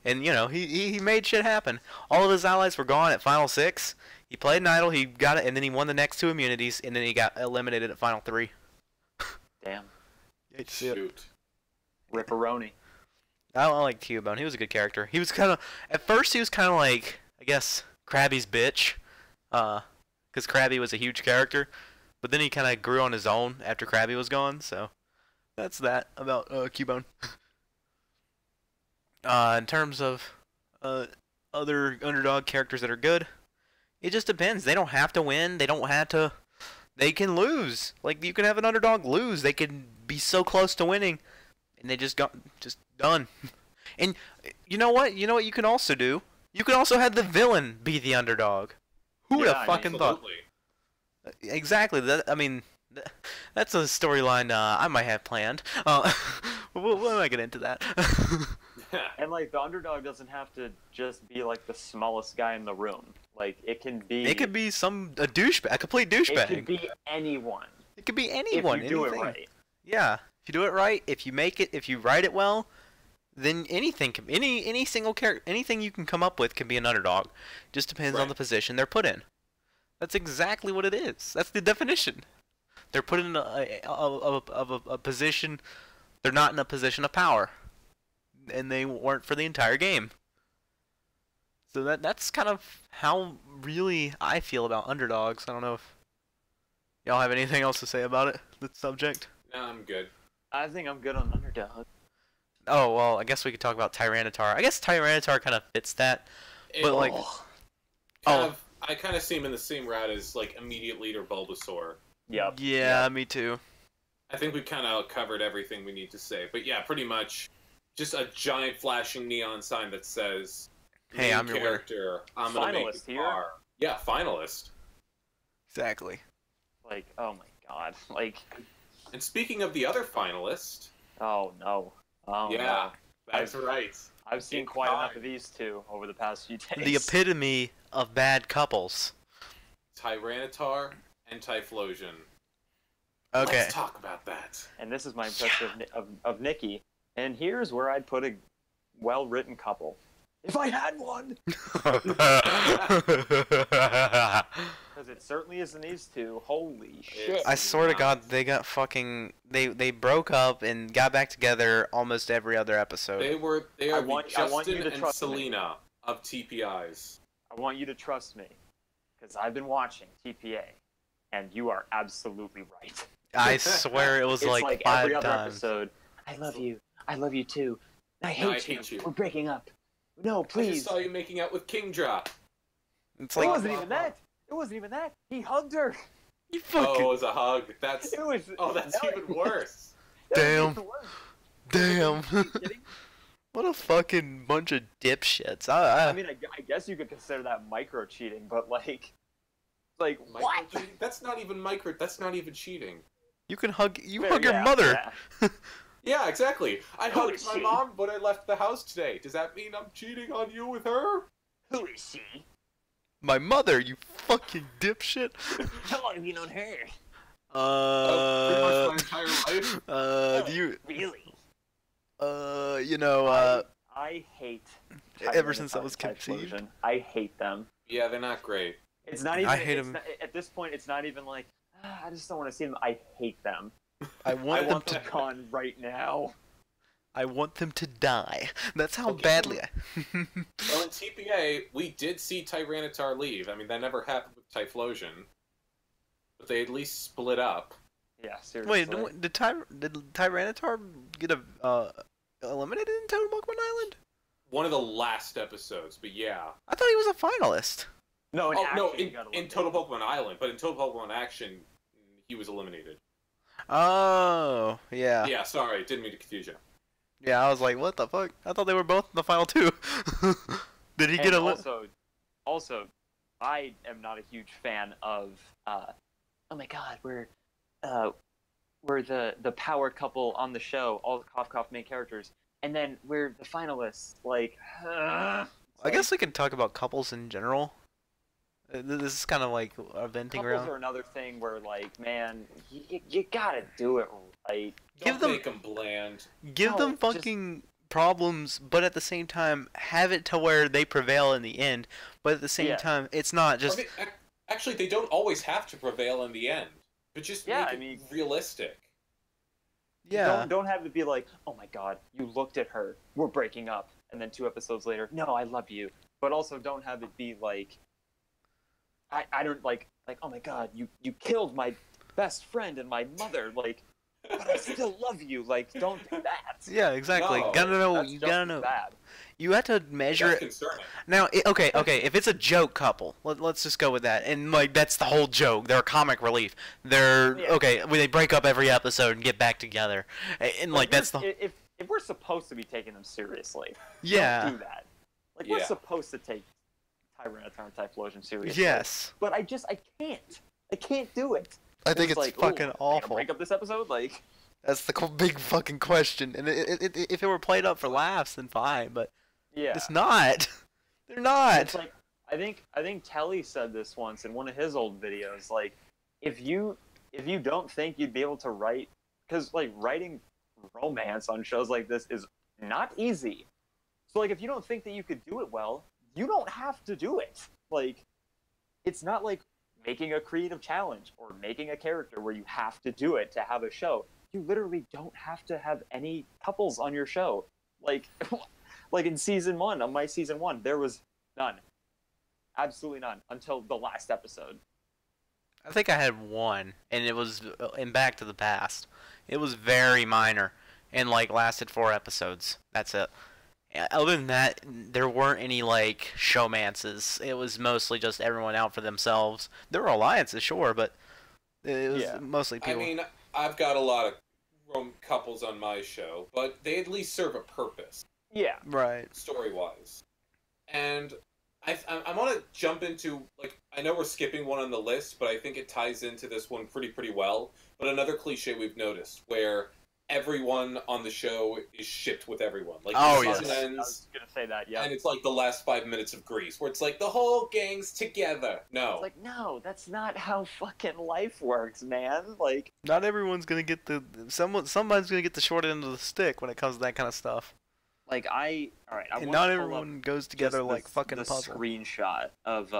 And, you know, he made shit happen. All of his allies were gone at Final 6. He played an idol, he got it, and then he won the next 2 immunities, and then he got eliminated at Final 3. Damn. Shoot. Ripperoni. I like Cubone. He was a good character. He was kind of... At first, he was kind of like, I guess, Krabby's bitch. Because Krabby was a huge character. But then he kind of grew on his own after Krabby was gone, so... That's that about Cubone. In terms of other underdog characters that are good, it just depends. They don't have to win. They don't have to. They can lose. Like, you can have an underdog lose. They can be so close to winning, and they just done. And you know what? You know what you can also do? You can also have the villain be the underdog. Who would have fucking thought? Exactly. That's a storyline I might have planned. We'll not get into that. And like the underdog doesn't have to just be like the smallest guy in the room. Like it can be. It could be a douchebag, a complete douchebag. It could be anyone. It could be anyone. If you do anything. it right. Yeah, if you do it right, if you make it, if you write it well, then anything can, any single character, anything you can come up with can be an underdog. Just depends on the position they're put in. That's exactly what it is. That's the definition. They're put in a position. They're not in a position of power, and they weren't for the entire game. So that's kind of how really I feel about underdogs. I don't know if y'all have anything else to say about it, the subject. No, I'm good. I think I'm good on underdog. Oh, well, I guess we could talk about Tyranitar. I guess Tyranitar kind of fits that, but like... I kind of see him in the same route as, like, immediate leader Bulbasaur. Yep. Yeah, me too. I think we've kind of covered everything we need to say. But yeah, pretty much just a giant flashing neon sign that says, hey, I'm your character. I'm gonna make Finalist you here. far. Yeah, finalist. Exactly. Like, oh my god. Like, And speaking of the other finalist, oh no. Oh yeah, no. that's right. I've seen quite enough of these two over the past few days. The epitome of bad couples. Tyranitar and Typhlosion. Okay. Let's talk about that. And this is my impression of Nikki. And here's where I'd put a well-written couple. If I had one! Because it certainly isn't these two. Holy shit. I swear to God, they got fucking... They broke up and got back together almost every other episode. They are I want Justin you to and trust me. Selena of TPIs. I want you to trust me. Because I've been watching TPA. And you are absolutely right. I swear it was It's like every 5 other times. episode. I love you. I love you too. I No, hate you. We're breaking up. No, I just please. saw you making out with Kingdra. It's It like, wasn't even that. It wasn't even that. He hugged her. you Oh, fucking... it was a hug. That's It was. that's no, even worse. Damn. It was. Damn. Are you kidding? What a fucking bunch of dipshits. I mean, I guess you could consider that micro cheating, but like what? Cheating? That's not even micro. That's not even cheating. you can hug... You Fair, hug your yeah, mother. yeah. Yeah, exactly. I Who hugged is my she? mom when I left the house today. Does that mean I'm cheating on you with her? Who is she? My mother, you fucking dipshit. How long have you known her? Pretty much my entire life. Do you... Really? you know, I hate. ever since I was Tyrannosaurus conceived. Typhlosion. I hate them. Yeah, they're not great. It's not even. I hate it's them. not- at this point, it's not even like I just don't want to see them. I hate them. I I want them want to... them gone right now. I want them to die. That's how Okay. badly I... Well, in TPA, we did see Tyranitar leave. I mean, that never happened with Typhlosion. But they at least split up. Yeah, seriously. Wait, did Tyranitar get eliminated in Toad Pokemon Island? One of the last episodes, but yeah. I thought he was a finalist. No, in Oh, no, action, you in gotta look Total at it. Pokemon Island, but in Total Pokemon Action, he was eliminated. Oh, yeah. Yeah, sorry, didn't mean to confuse you. Yeah, I was like, what the fuck? I thought they were both in the final two. Did he get And eliminated? also, I am not a huge fan of. Oh my God, we're the power couple on the show, all the cough main characters, and then we're the finalists. Like, I guess we could talk about couples in general. This is kind of like a venting couples around. are another thing where, like, man, you gotta do it right. Give Don't them- make them bland. Give No, them just- fucking problems, but at the same time, have it to where they prevail in the end. But at the same Yeah. time, it's not just... I mean, actually, they don't always have to prevail in the end. But just Yeah, make I it mean- realistic. yeah. Don't have it be like, oh my God, you looked at her, we're breaking up, and then 2 episodes later, no, I love you. But also don't have it be like, I don't like, oh my God, you killed my best friend and my mother, like, but I still love you. Like, don't do that. Yeah, exactly. No, gotta know. That's You just gotta as know. bad. You have to measure That's it. concerning. Now, okay. If it's a joke couple, let's just go with that. And like that's the whole joke. They're comic relief. They're Yeah. okay. When they break up every episode and get back together, and like that's the if we're supposed to be taking them seriously, yeah. don't do that. Like we're Yeah. supposed to take Tyranitar and Typhlosion seriously. Yes. But I can't do it. I think it's like, fucking ooh, are they gonna awful. break up this episode, like. That's the big fucking question. And if it were played up for laughs, then fine. But Yeah. it's not. They're not. It's like I think Telly said this once in one of his old videos. Like, if you don't think you'd be able to write, because like writing romance on shows like this is not easy. So like, if you don't think that you could do it well, you don't have to do it. Like, it's not like making a creative challenge or making a character where you have to do it to have a show. You literally don't have to have any couples on your show. Like, like in season 1, on my season 1, there was none. Absolutely none until the last episode. I think I had one, and it was in Back to the Past. It was very minor, and like lasted 4 episodes. That's it. Other than that, there weren't any like showmances. It was mostly just everyone out for themselves. There were alliances, sure, but it was mostly I people. mean, I've got a lot of couples on my show, but they at least serve a purpose, Yeah. right. story-wise. And I want to jump into, like, I know we're skipping one on the list, but I think it ties into this one pretty well. But another cliche we've noticed, where everyone on the show is shipped with everyone. Like, Oh, the yes. season I ends, was gonna say that, yeah. and it's like the last 5 minutes of Grease, where it's like the whole gang's together. No. It's like, no, that's not how fucking life works, man. Like, Not everyone's gonna get somebody's gonna get the short end of the stick when it comes to that kind of stuff. like I And want not to pull everyone up goes together just like the, fucking the puzzle. screenshot of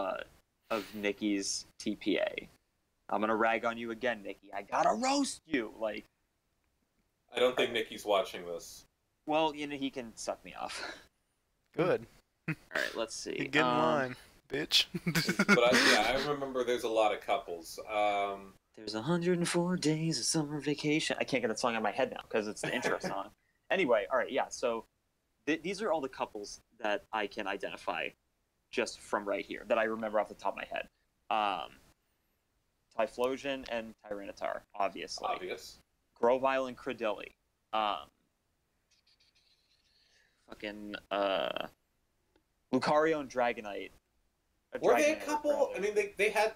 Nikki's TPA. I'm gonna rag on you again, Nikki. I gotta roast you. Like, I don't think Nikki's watching this. well, you know, he can suck me off. Good. All right, let's see. Get in line, bitch. But I remember there's a lot of couples. There's 104 days of summer vacation. I can't get that song out of my head now because it's the intro song. Anyway, all right, yeah. So these are all the couples that I can identify just from right here that I remember off the top of my head. Typhlosion and Tyranitar, obviously. Obvious. Grovyle and Credilli. Fucking Lucario and Dragonite. Were they a Dragonite, couple? rather. I mean, they had.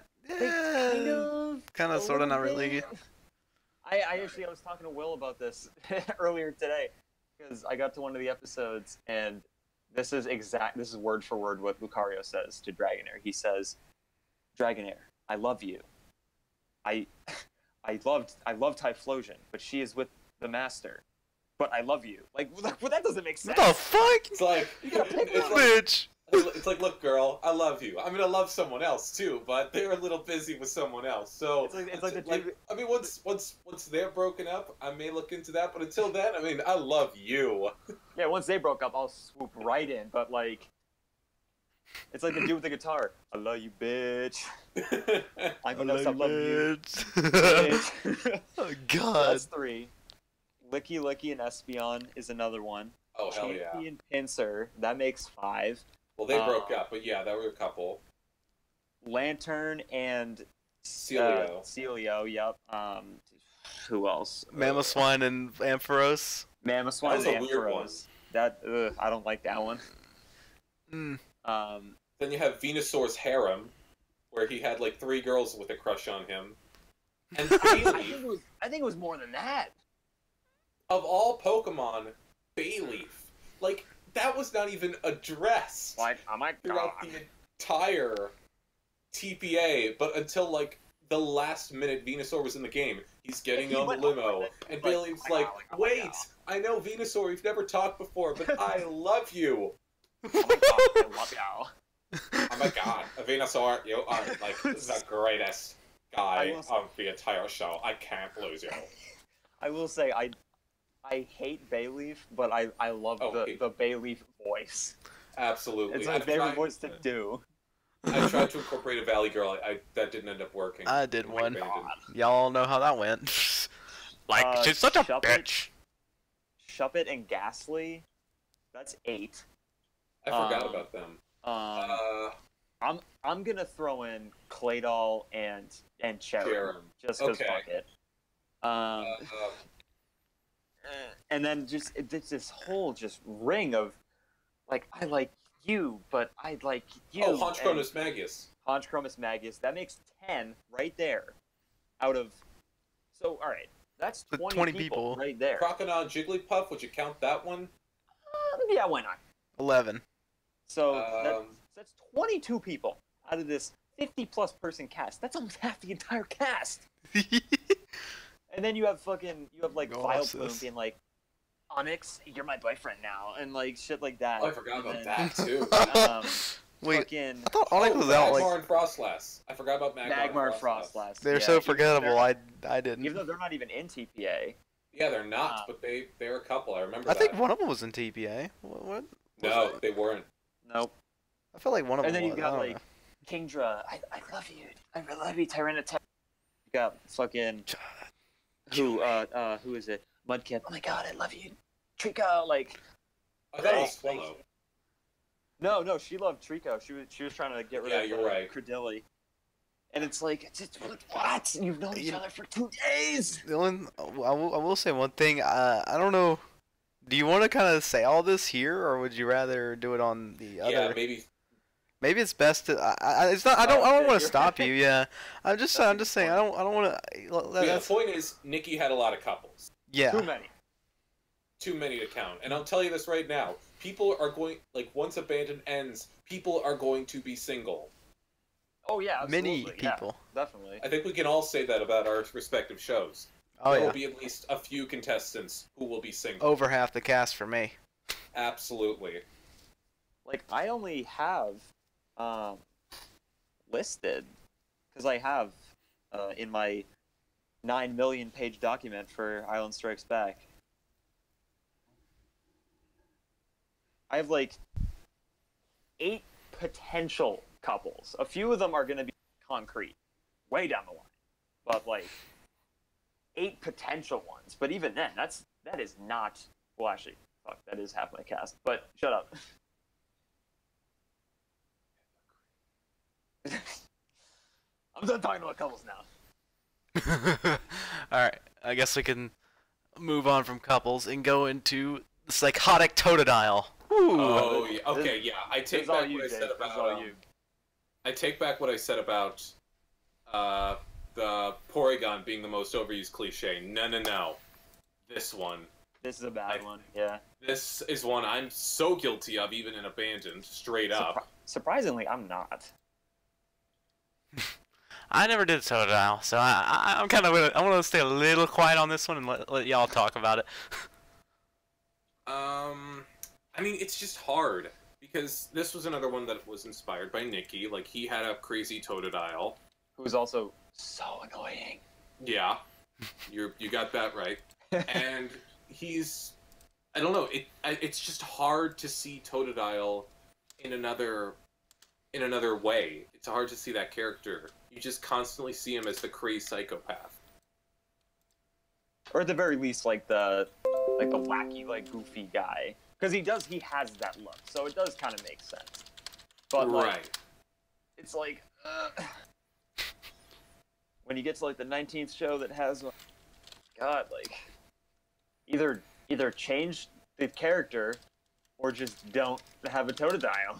Kind of, sort of, not really. I was talking to Will about this earlier today because I got to one of the episodes and this is word for word what Lucario says to Dragonair. He says, "Dragonair, I love you. I love Typhlosion, but she is with the master. But I love you." Like, well, that doesn't make sense. What the fuck? It's like, You gotta pick it's one. like, Bitch. it's like, look, girl, I love you. I mean, I love someone else too, but they're a little busy with someone else. So It's like the two. I mean, once they're broken up, I may look into that. But until then, I mean, I love you. Yeah, once they broke up, I'll swoop right in. But like, it's like the dude with the guitar. I love you, bitch. I'm gonna stop loving you. Bitch. Oh God. That's 3. Licky Licky and Espeon is another one. Oh hell yeah! Champy and Pinsir, that makes 5. Well, they broke up, but yeah, that were a couple. Lantern and Celio. Celio, yep. Who else? Mamoswine and Ampharos. Mamoswine That was and a weird one. Ampharos. That I don't like that one. Mm. Then you have Venusaur's harem, where he had like 3 girls with a crush on him. And Bayleaf, I think it was more than that. of all Pokemon, Bayleaf, like that was not even addressed Like, oh my throughout the entire TPA, but until like the last minute Venusaur was in the game. He's getting He on the went on limo, with it. and Like, Bayleaf's oh my like, God, oh my wait, God." I know Venusaur, we've never talked before, but I love you. Oh my god, I love y'all. Oh my god, Venusaur, you are like the greatest guy I will- of the entire show. I can't lose you. I will say I hate Bayleaf, but I love the Bayleaf voice. Absolutely. It's my favorite voice to do. I tried to incorporate a Valley Girl. That didn't end up working. I did I one. abandoned. Y'all know how that went. Like, she's such a Shuppet. bitch. Shuppet and Ghastly, that's 8. I forgot about them. I'm gonna throw in Claydol and Cherry, Cherim. just because Okay. fuck it. And then just it's this whole just ring of like, I like you, but I like you. Oh, Honchkronus Magius. Honchkronus Magius. That makes 10 right there. Out of so all right, that's 20 people right there. Crocodile Jigglypuff. Would you count that one? Yeah, why not? 11. So that's 22 people out of this 50+ person cast. That's almost half the entire cast. And then you have like Go Vileplume sis. being like, Onyx, you're my boyfriend now, and like shit like that. Oh, I forgot about And that too. Wait, fucking I thought Onyx was out Magmar like and Frostlass. I forgot about Magmar and Frostlass. they're Yeah, so even though forgettable. they're- I didn't. Even though they're not even in TPA. Yeah, they're not, but they're a couple. I remember. I that. think one of them was in TPA. What? No, they weren't. Nope. I feel like one of them. And then you was. I got don't like know. Kingdra. I love you. I really love you, Tyranitar. You got fucking who is it? Mudkip. Oh my god, I love you, Trico. Like, I thought it was Swallow. no, she loved Trico. She was trying to get rid of you're right. Credilli. And it's like, what? You've known each other for 2 days. The only, I will say one thing. I don't know. Do you want to kind of say all this here, or would you rather do it on the other? Yeah, maybe. Maybe it's best to. It's not. I don't want you're to stop you. Yeah. I'm just saying. I don't want to. The point is, Nikki had a lot of couples. Yeah. Too many. too many to count. And I'll tell you this right now. People are going, like, once Abandon ends, people are going to be single. Oh, yeah, absolutely. Many people. Yeah, definitely. I think we can all say that about our respective shows. Oh, there yeah. will be at least a few contestants who will be single. Over half the cast for me. Absolutely. Like, I only have listed, because I have in my 9 million page document for Island Strikes Back, I have like 8 potential couples. A few of them are going to be concrete, way down the line, but like 8 potential ones. But even then, that is not, well, actually, fuck, that is half my cast. But shut up. I'm done talking about couples now. Alright, I guess we can move on from couples and go into the psychotic Totodile. Ooh. Oh, yeah. Okay, yeah. I take back what I said Dave. about... I take back what I said about the Porygon being the most overused cliche. No. This one. This is a bad one, yeah. This is one I'm so guilty of, even in Abandoned, straight up. Surprisingly, I'm not. I never did Totodile, so I'm kind of I want to stay a little quiet on this one and let y'all talk about it. I mean, it's just hard because this was another one that was inspired by Nikki. Like, he had a crazy Totodile, who's also so annoying. Yeah, you got that right. And he's, I don't know. It's just hard to see Totodile in another way. It's hard to see that character. You just constantly see him as the crazy psychopath. Or at the very least, like the wacky, like goofy guy, because he has that look, so it does kind of make sense. But like, it's like when you get to like the 19th show that has, God, like either change the character or just don't have a Totodile.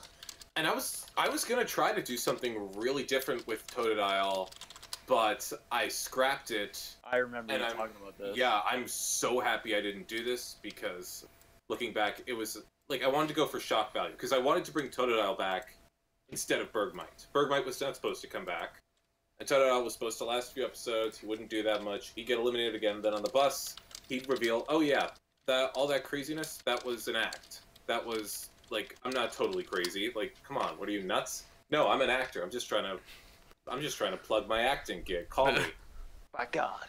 And I was gonna try to do something really different with Totodile, but I scrapped it. I remember you talking about this. Yeah, I'm so happy I didn't do this because, looking back, it was like I wanted to go for shock value because I wanted to bring Totodile back instead of Bergmite. Bergmite was not supposed to come back, and Totodile was supposed to last a few episodes. He wouldn't do that much. He'd get eliminated again. Then on the bus, he'd reveal, "Oh yeah, all that craziness, that was an act. That was." Like, I'm not totally crazy. Like, come on, what are you, nuts? No, I'm an actor. I'm just trying to plug my acting gig. Call me. My God.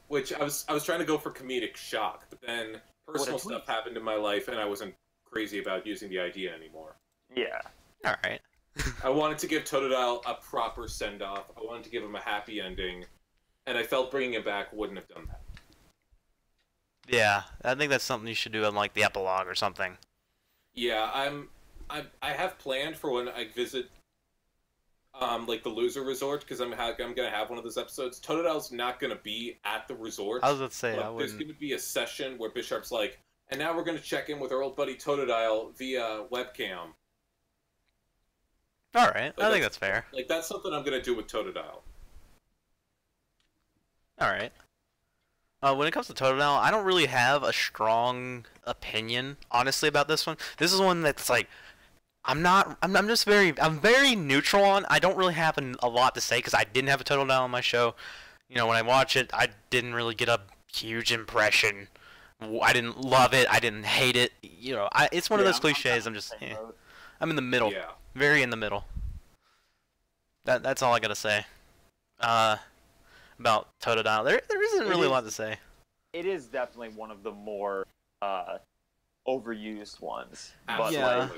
Which I was trying to go for comedic shock, but then personal stuff happened in my life, and I wasn't crazy about using the idea anymore. Yeah. All right. I wanted to give Totodile a proper send-off. I wanted to give him a happy ending, and I felt bringing him back wouldn't have done that. Yeah, I think that's something you should do in like the epilogue or something. Yeah, I have planned for when I visit, like the loser resort, because I'm gonna have one of those episodes. Totodile's not gonna be at the resort. I was about to say, I There's wouldn't. gonna be a session where Bisharp's like, and now we're gonna check in with our old buddy Totodile via webcam. All right, I think that's fair. Like, that's something I'm gonna do with Totodile. All right. When it comes to Totodile, I don't really have a strong opinion, honestly, about this one. This is one that's like, I'm very neutral on. I don't really have a lot to say because I didn't have a Totodile on my show. You know, when I watch it, I didn't really get a huge impression. I didn't love it. I didn't hate it. You know, it's one of those cliches. I'm in the middle. Yeah. Very in the middle. That's all I gotta say. About Totodile. There isn't really a lot to say. It is definitely one of the more overused ones. Absolutely. Yeah.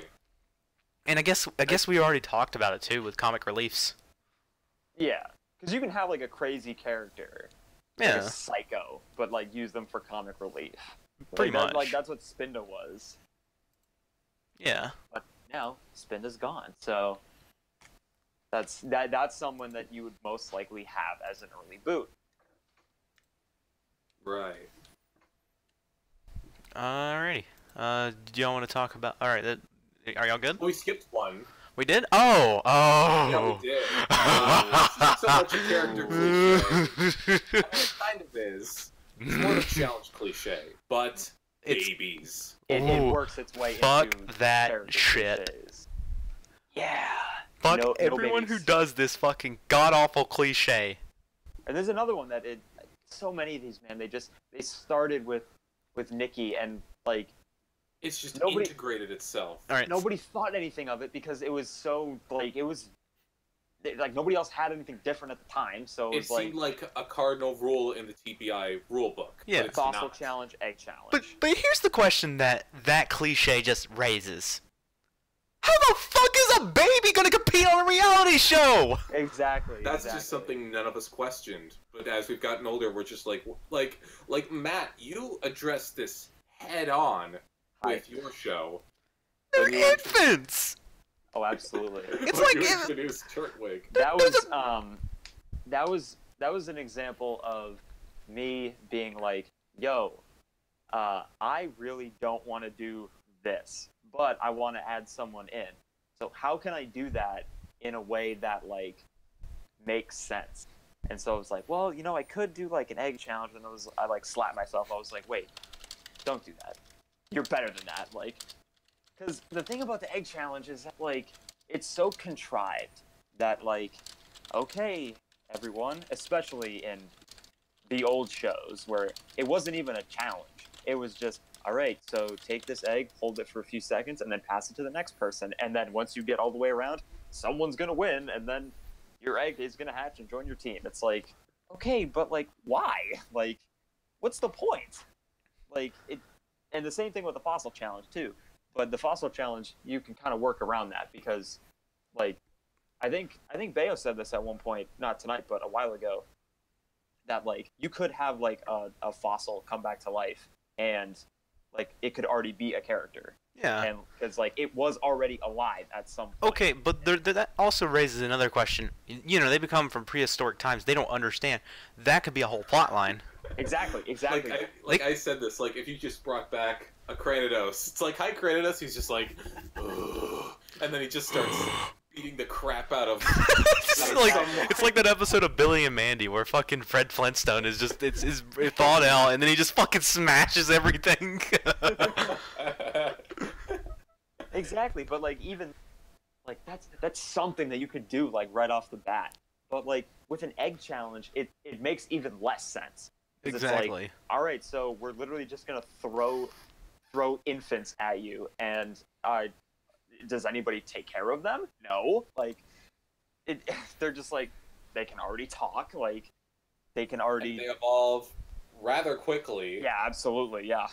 And I guess we already talked about it too with comic reliefs. Yeah, because you can have like a crazy character, like Yeah. a psycho, but like use them for comic relief. Pretty much. Like that's what Spinda was. Yeah. But now Spinda's gone, so that's someone that you would most likely have as an early boot. Right. Alrighty. Do y'all want to talk about? All right. Are y'all good? We skipped one. We did? Oh. Yeah, we did. It's not so much a character cliche. I mean, it kind of is. sort of challenge cliche, but It's- babies. It Ooh, works its way fuck into that character shit. cliches. Yeah. Fuck No everyone who babies. does this fucking god-awful cliche. And there's another one that so many of these, man, they started with Nikki, and like It's just Nobody- integrated itself. All right. nobody thought anything of it because it was so like nobody else had anything different at the time, so it It was like seemed like a cardinal rule in the TPI rulebook. Yeah. but it's fossil not. challenge, egg challenge. But here's the question that cliche just raises. How the fuck is a baby gonna compete on a reality show? exactly. That's exactly. just something none of us questioned. But as we've gotten older, we're just like Matt, you addressed this head on with your show. They're When you infants. Oh, absolutely. It's when like you if- introduced Turtwig. That was an example of me being like, yo, I really don't want to do this, but I want to add someone in. So how can I do that in a way that like makes sense? And so I was like, well, I could do like an egg challenge, and I like slapped myself. I was like, wait, don't do that. You're better than that. Like, because the thing about the egg challenge is that like it's so contrived that like, okay, everyone, especially in the old shows where it wasn't even a challenge. It was just, all right, so take this egg, hold it for a few seconds, and then pass it to the next person. And then once you get all the way around, someone's going to win, and then your egg is going to hatch and join your team. It's like, okay, but like, why? Like, what's the point? Like, and the same thing with the fossil challenge, too. But the fossil challenge, you can kind of work around that because, like, I think Bayo said this at one point, not tonight, but a while ago, that like you could have like a fossil come back to life, and like it could already be a character, Yeah. and because like it was already alive at some point. Okay, but that also raises another question. They become from prehistoric times. They don't understand. That could be a whole plot line. Exactly. I said this, like if you just brought back a Cranidos, it's like, hi Cranidos, he's just like, ugh, and then he just starts beating the crap out of. It's like that episode of Billy and Mandy where fucking Fred Flintstone is just it's thawed out, and then he just fucking smashes everything. Exactly, but like even like that's something that you could do like right off the bat. But like with an egg challenge, it makes even less sense. 'Cause Exactly. It's like, all right, so we're literally just gonna throw infants at you, and does anybody take care of them? No. Like, they're just like, they can already talk. Like, they can already. And they evolve rather quickly. Yeah, absolutely. Yeah.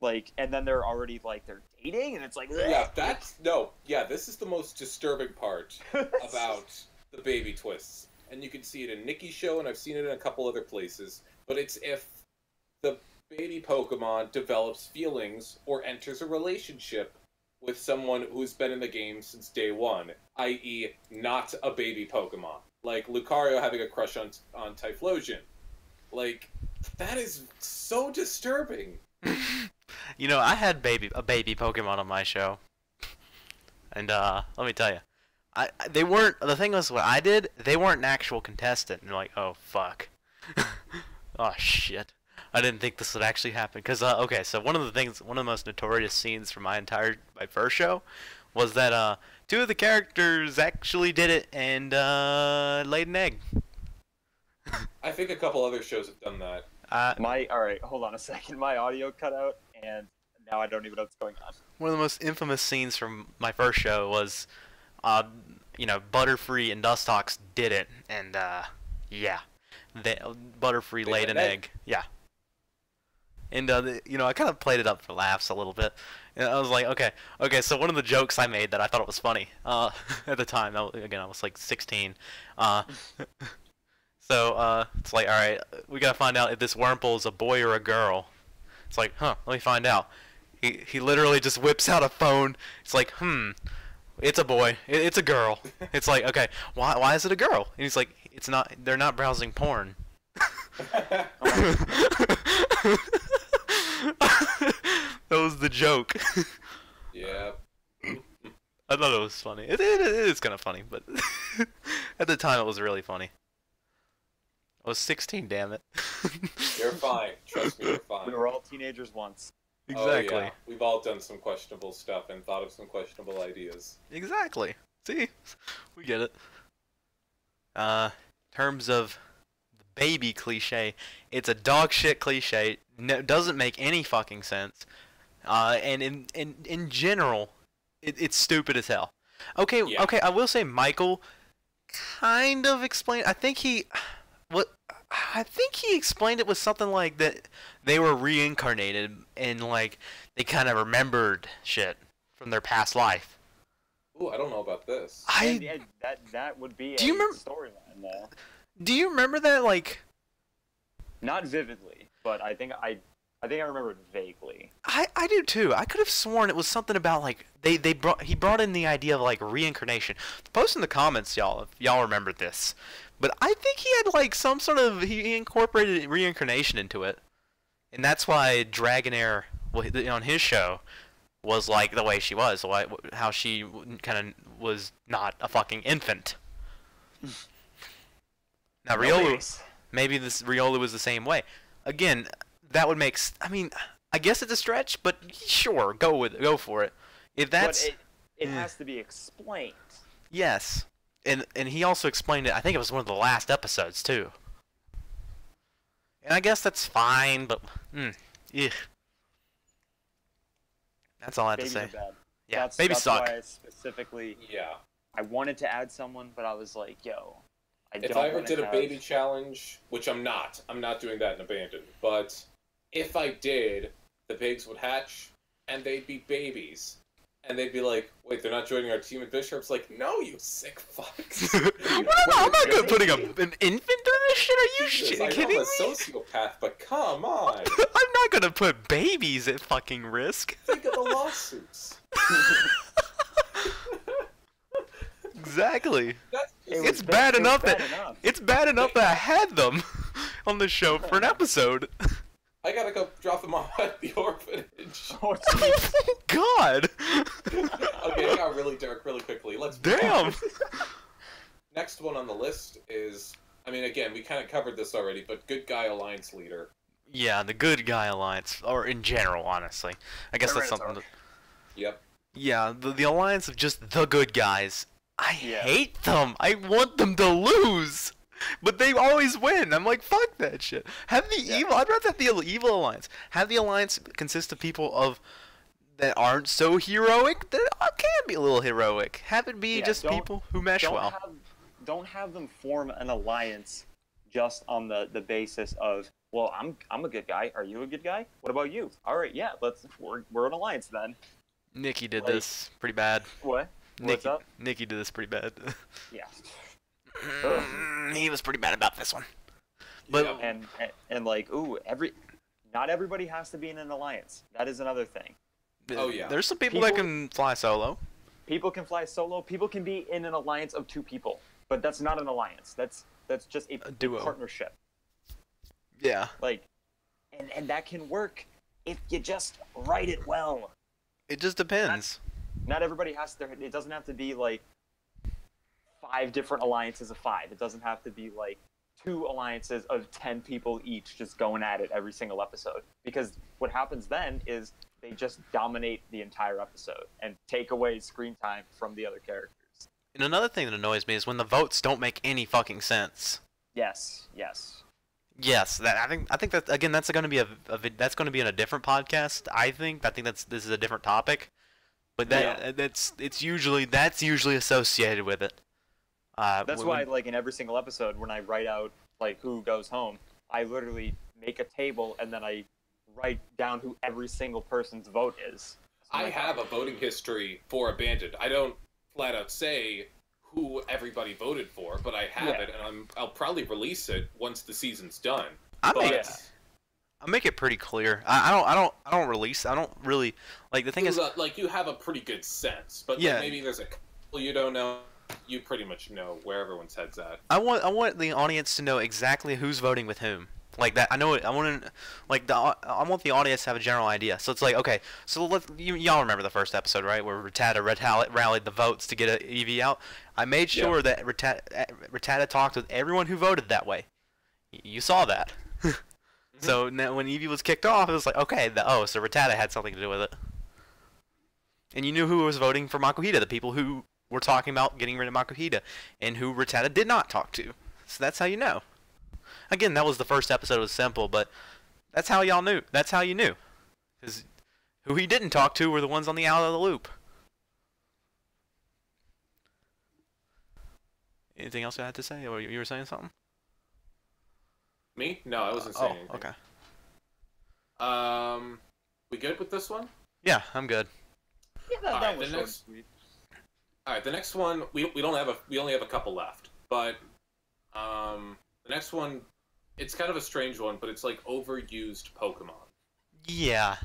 Like, and then they're already like they're dating, and it's like. Yeah, this is the most disturbing part about the baby twists, and you can see it in Nikki's show, and I've seen it in a couple other places. But it's if the baby Pokemon develops feelings or enters a relationship with someone who's been in the game since day one, i.e., not a baby Pokemon, like Lucario having a crush on Typhlosion. Like, that is so disturbing. I had a baby Pokemon on my show, and let me tell you, they weren't. The thing was, what I did, they weren't an actual contestant. And you're like, oh fuck, oh shit, I didn't think this would actually happen. Cause okay, so one of the most notorious scenes from my first show, was that two of the characters actually did it and laid an egg. I think a couple other shows have done that. All right, hold on a second. My audio cut out, and now I don't even know what's going on. One of the most infamous scenes from my first show was, Butterfree and Dustox did it, and yeah, Butterfree laid an egg. Yeah. And I kind of played it up for laughs a little bit. And I was like, okay. So one of the jokes I made that I thought it was funny at the time. I was like 16. So it's like, all right, we gotta find out if this Wurmple is a boy or a girl. It's like, let me find out. He literally just whips out a phone. It's like, it's a boy. It's a girl. It's like, okay, why is it a girl? And he's like, it's not. They're not browsing porn. That was the joke. Yeah. I thought it was funny. It is kind of funny, but at the time it was really funny. I was 16, damn it. You're fine. Trust me, you're fine. We were all teenagers once. Exactly. Oh, yeah. We've all done some questionable stuff and thought of some questionable ideas. Exactly. See? We get it. Terms of the baby cliche, it's a dog shit cliche. Doesn't make any fucking sense. And in general, it's stupid as hell. Okay, Yeah. okay, I will say Michael kind of explained. I think he explained it with something like that they were reincarnated and like they kind of remembered shit from their past life. Ooh, I don't know about this. And that would be Do you remember- storyline there. Do you remember that, like... Not vividly, but I think I remember it vaguely. I do too. I could have sworn it was something about, like, he brought in the idea of, like, reincarnation. Post in the comments, y'all, if y'all remember this. But I think he had, like, some sort of... He incorporated reincarnation into it. And that's why Dragonair, on his show, was, like, the way she was. How she kind of was not a fucking infant. Now, Riolu... Maybe this Riolu was the same way. Again, that would make... I mean, I guess it's a stretch, but sure, go for it. If that's... But it has to be explained. Yes. And he also explained it, I think it was one of the last episodes, too. And I guess that's fine, but... Ugh. That's all I have to say. Babies are bad. Yeah, babies suck. That's why I specifically... Yeah. I wanted to add someone, but I was like, yo... If I ever did a baby challenge, which I'm not doing that in Abandoned, but if I did, the pigs would hatch, and they'd be babies. And they'd be like, wait, they're not joining our team at Bishop's? Like, no, you sick fucks. I'm not good putting an infant in this shit, are you kidding me? I'm a sociopath, but come on. I'm not gonna put babies at fucking risk. Think of the lawsuits. Exactly. It's bad enough that I had them on the show for an episode. I gotta go drop them off at the orphanage. Oh, God. Okay, it got really dark really quickly. Let's Damn. Next one on the list is, I mean, again, we kind of covered this already, but Good Guy Alliance Leader. Yeah, the Good Guy Alliance, or in general, honestly. I guess that's something that... Yep. Yeah, the alliance of just the good guys. I hate them. I want them to lose. But they always win. I'm like, fuck that shit. Have the evil... I'd rather have the evil alliance. Have the alliance consist of people that aren't so heroic, that can be a little heroic. Have it be just people who mesh well. Don't have them form an alliance just on the basis of, well, I'm a good guy. Are you a good guy? What about you? All right, yeah, we're an alliance then. Nikki did this pretty bad. What? What's up? Nikki did this pretty bad. Yeah. He was pretty bad about this one. But and like, ooh, not everybody has to be in an alliance. That is another thing. Oh yeah. There's some people that can fly solo. People can fly solo. People can be in an alliance of two people, but that's not an alliance. That's just a duo partnership. Yeah. Like, and that can work if you just write it well. It just depends. Not everybody has to. It doesn't have to be like 5 different alliances of 5. It doesn't have to be like 2 alliances of 10 people each just going at it every single episode. Because what happens then is they just dominate the entire episode and take away screen time from the other characters. And another thing that annoys me is when the votes don't make any fucking sense. Yes. Yes, I think that again that's going to be that's going to be in a different podcast. I think this is a different topic, but that's usually associated with it. That's why, like, in every single episode, when I write out like who goes home, I literally make a table and then I write down who every single person's vote is. So I have a voting history for Abandoned. I don't flat out say who everybody voted for, but I have it, and I'll probably release it once the season's done. I make it pretty clear. I don't release. I don't really like the thing is like you have a pretty good sense, but like, maybe there's a couple you don't know. You pretty much know where everyone's head's at. I want the audience to know exactly who's voting with whom. Like that, I know it. I want the audience to have a general idea. So it's like, okay, so y'all remember the first episode, right, where Rattata rallied the votes to get Eevee out. I made sure that Rattata talked with everyone who voted that way. You saw that. So now when Eevee was kicked off, it was like, okay, so Rattata had something to do with it. And you knew who was voting for Makuhita, the people who were talking about getting rid of Makuhita, and who Rattata did not talk to. So that's how you know. Again, that was the first episode, it was simple, but that's how y'all knew. That's how you knew. Because who he didn't talk to were the ones on the out of the loop. Anything else I had to say? Or you were saying something? Me? No, I wasn't saying anything. Okay. We good with this one? Yeah, I'm good. Yeah, that was All right, the next one we only have a couple left, but the next one, it's kind of a strange one, but it's like overused Pokemon. Yeah,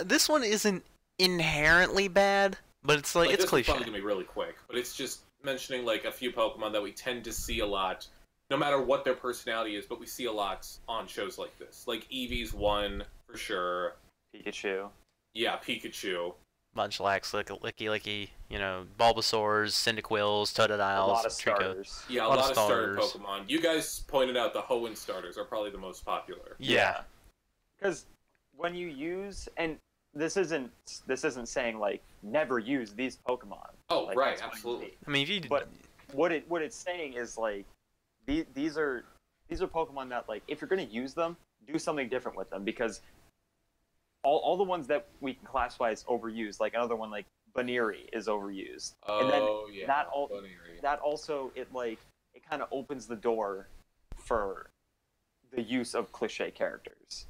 this one isn't inherently bad, but it's like it's this cliche. This one's gonna be really quick, but it's just mentioning like a few Pokemon that we tend to see a lot, no matter what their personality is, but we see a lot on shows like this. Like Eevee's one for sure. Pikachu. Yeah, Pikachu. Munchlax, Licky, Bulbasaurs, Cyndaquils, Totodiles, A lot of Trico. starters. Yeah, a lot of starter Pokemon. You guys pointed out the Hoenn starters are probably the most popular. Yeah. Because when you use, and this isn't saying like never use these Pokemon. Oh, like, right, absolutely. I mean, if you But what it's saying is like these are Pokemon that like if you're gonna use them, do something different with them, because all the ones that we can classify as overused, like another one like Baneri is overused. Oh, and then yeah. that also it kind of opens the door for the use of cliche characters,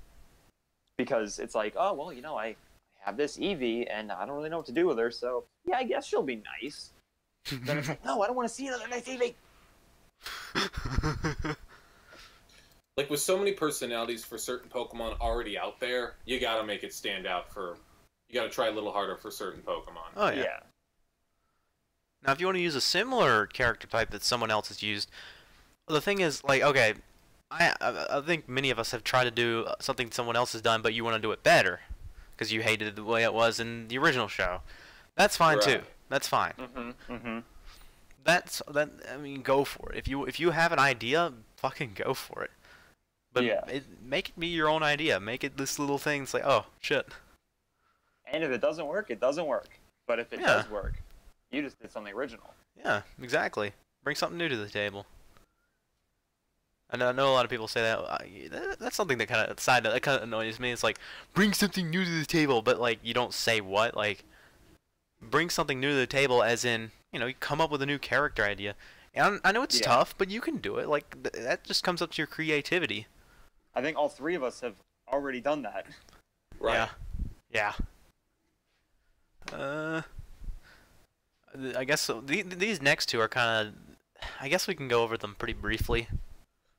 because it's like, oh well, I have this Eevee and I don't really know what to do with her, so yeah, I guess she'll be nice. Then it's like, no, I don't want to see another nice Eevee. Like, with so many personalities for certain Pokemon already out there, you gotta make it stand out you gotta try a little harder for certain Pokemon. Oh, yeah. Now, if you want to use a similar character type that someone else has used, the thing is, like, okay, I think many of us have tried to do something someone else has done, but you want to do it better, because you hated it the way it was in the original show. That's fine, too. That's fine. I mean, go for it. If you have an idea, fucking go for it. But make it be your own idea. Make it this little thing. It's like, oh, shit. And if it doesn't work, it doesn't work. But if it does work, you just did something original. Yeah, exactly. Bring something new to the table. And I know a lot of people say that. That's something that kind of annoys me. It's like, bring something new to the table, but like you don't say what. Like, bring something new to the table, as in, you come up with a new character idea. And I know it's tough, but you can do it. Like, that just comes up to your creativity. I think all three of us have already done that. Right. Yeah. I guess so. These next two are kind of... I guess we can go over them pretty briefly.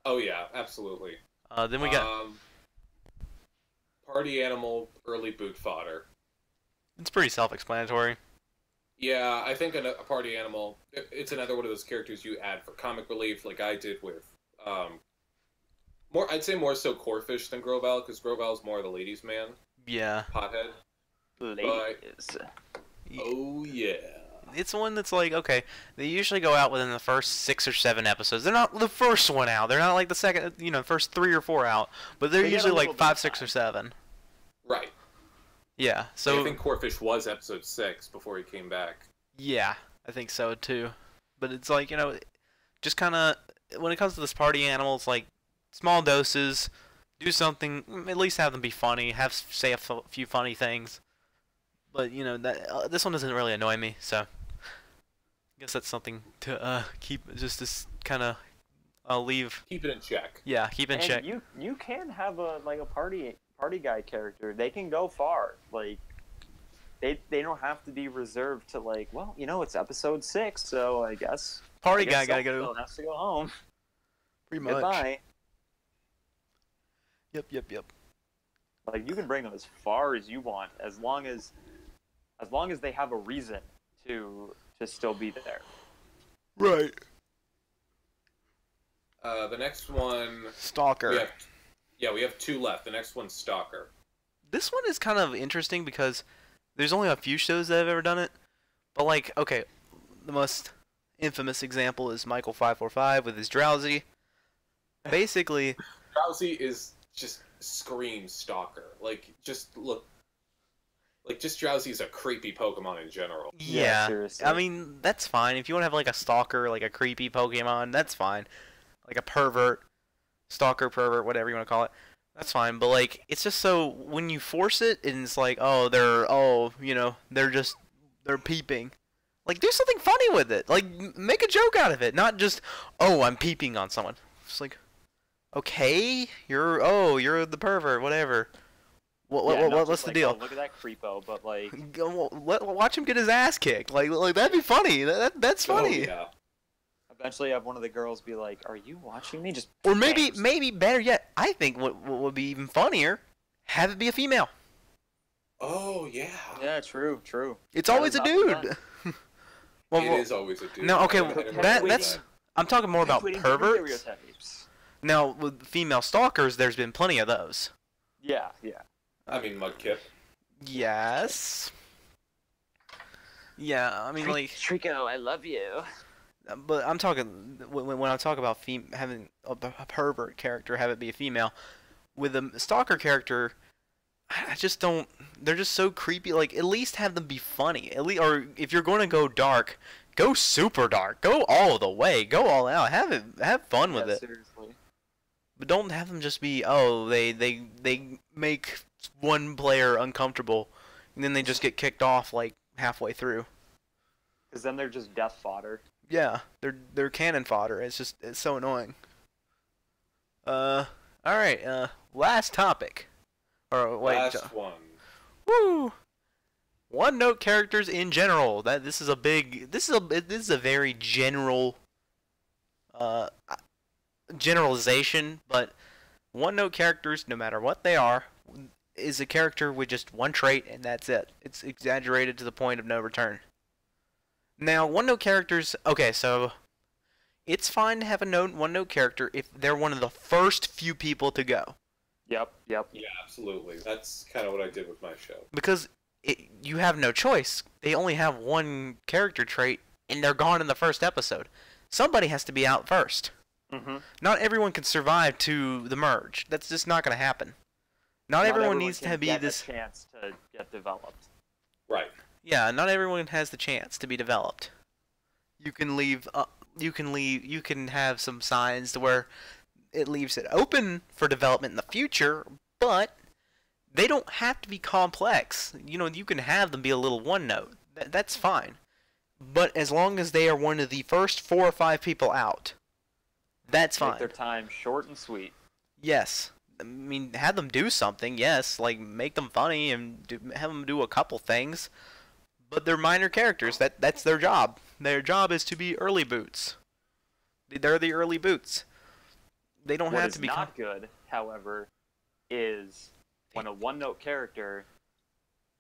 Oh, yeah, absolutely. Then we got... Party Animal, early boot fodder. It's pretty self-explanatory. Yeah, I think a Party Animal, it's another one of those characters you add for comic relief, like I did with... I'd say more so Corfish than Grovyle, because Grovyle's more of the ladies' man. Yeah. Pothead. Ladies. Oh, yeah. It's one that's like, okay, they usually go out within the first 6 or 7 episodes. They're not the first one out. They're not like the second, first 3 or 4 out. But they're usually like 5, 6, or 7. Right. Yeah, so... I think Corfish was episode 6 before he came back. Yeah, I think so, too. But it's like, just kind of... When it comes to this party animal, it's like, small doses, do something, at least have them be funny, say a few funny things. But, this one doesn't really annoy me, so... I guess that's something to keep, just to kind of leave. Keep it in check. Yeah, keep it in check. You can have a party guy character. They can go far. Like, they don't have to be reserved to like, well, it's episode 6, so I guess guy gotta go. Has to go home. Pretty much. Goodbye. Yep. Like, you can bring them as far as you want, as long as they have a reason to still be there. Right. The next one... Stalker. We have 2 left. The next one's Stalker. This one is kind of interesting because there's only a few shows that have ever done it. But, like, okay, the most infamous example is Michael 545 with his Drowsy. Basically... Drowsy is just screams stalker. Like, just look. Like, just Drowsy is a creepy Pokemon in general. Yeah, seriously. I mean, that's fine. If you want to have, like, a stalker, like a creepy Pokemon, that's fine. Like a pervert, stalker, pervert, whatever you want to call it. That's fine, but, like, it's just so, when you force it, and it's like, oh, they're peeping. Like, do something funny with it. Like, make a joke out of it, not just, oh, I'm peeping on someone. It's like, okay, you're the pervert, whatever. What's the deal? Oh, look at that creepo, but like, watch him get his ass kicked. Like that'd be funny. That's funny. Oh, yeah. eventually have one of the girls be like, "Are you watching me?" Just or maybe better yet, I think what would be even funnier, have it be a female. Oh yeah. Yeah, true. It's always a dude. It is always a dude. No, okay, that's. I'm talking more about perverts. Now, with female stalkers, there's been plenty of those. Yeah. I mean, Mudkip. Yes. Yeah, I mean, like. Trico, I love you. But I'm talking when I talk about having a pervert character, have it be a female. With a stalker character, I just don't. They're just so creepy. Like, at least have them be funny. At least, or if you're going to go dark, go super dark. Go all the way. Go all out. Have fun with it. Seriously. But don't have them just be, oh, they make one player uncomfortable, and then they just get kicked off like halfway through. Because then they're just death fodder. Yeah, they're cannon fodder. It's so annoying. All right. Last topic. Or wait. Last one. Woo. One-note characters in general. This is a very general generalization, but one-note characters, no matter what they are, is a character with just one trait, and that's it. It's exaggerated to the point of no return. Now, one-note characters, okay, so it's fine to have a one-note character if they're one of the first few people to go. Yep. Yeah, absolutely. That's kind of what I did with my show. Because you have no choice. They only have one character trait, and they're gone in the first episode. Somebody has to be out first. Mm-hmm. Not everyone can survive to the merge. That's just not going to happen. Not everyone needs to be this chance to get developed. Right. Yeah, not everyone has the chance to be developed. You can you can have some signs to where it leaves it open for development in the future, but they don't have to be complex. You can have them be a little one note. That's fine. But as long as they are one of the first 4 or 5 people out, that's fine. Make their time short and sweet. Yes. I mean, have them do something, yes. Like, make them funny and have them do a couple things. But they're minor characters. That's their job. Their job is to be early boots. They're the early boots. They don't have to be... What is not good, however, is when a one-note character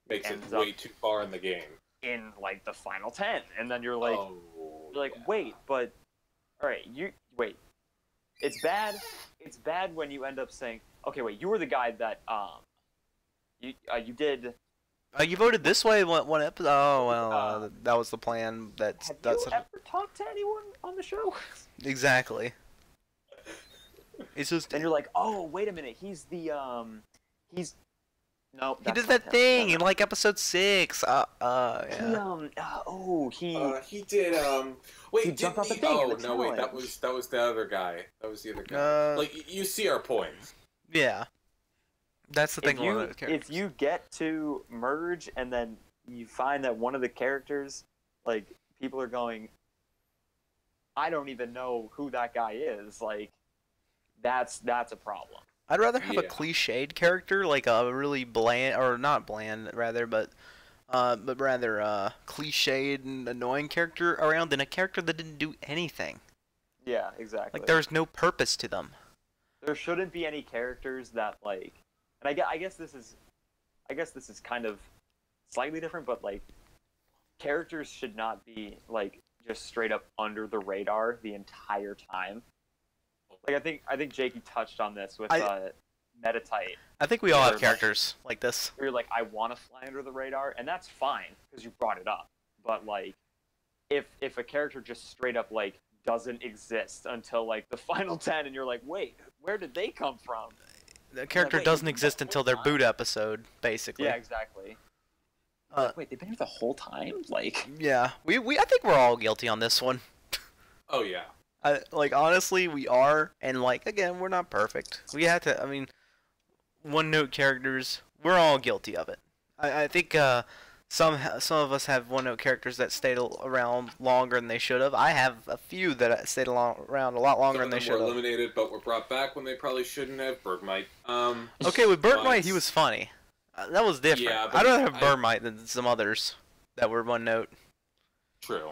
makes it way too far in the game. In, like, the final 10. And then you're like, wait, but... Alright, wait. It's bad when you end up saying, okay, wait, you were the guy that, you did... you voted this way one episode? Oh, well, that was the plan. Have you ever talked to anyone on the show? Exactly. It's just... And you're like, oh, wait a minute, he's the, No, he did that thing in, like, episode 6. Yeah. He did, wait, he jumped off the thing. Oh, no, wait, that was the other guy. That was the other guy. Like, you see our point. Yeah. That's the thing. If you get to merge and then you find that one of the characters, like, people are going, I don't even know who that guy is, like, that's a problem. I'd rather have a cliched character, like a really bland, or not bland, rather, but rather cliched and annoying character around than a character that didn't do anything. Yeah, exactly. Like, there's no purpose to them. There shouldn't be any characters that, like, and I guess this is kind of slightly different, but, like, characters should not be, like, just straight up under the radar the entire time. Like, I think Jakey touched on this with Metatite. I think we all have characters like this. You're like, I want to fly under the radar, and that's fine because you brought it up. But, like, if a character just straight up, like, doesn't exist until like the final 10, and you're like, wait, where did they come from? The character wait, doesn't the exist whole until their time? boot episode, basically. Yeah, exactly. Wait, they've been here the whole time? Like, Yeah, I think we're all guilty on this one. Oh yeah. Like, honestly, we are, and like, again, we're not perfect. We have to, I mean, one-note characters, we're all guilty of it. I think some of us have one-note characters that stayed around longer than they should have. I have a few that stayed around a lot longer than they should have. Some of them were eliminated, but were brought back when they probably shouldn't have. Bergmite. Okay, with Bergmite, he was funny. That was different. Yeah, I'd rather have Bergmite than some others that were one-note. True.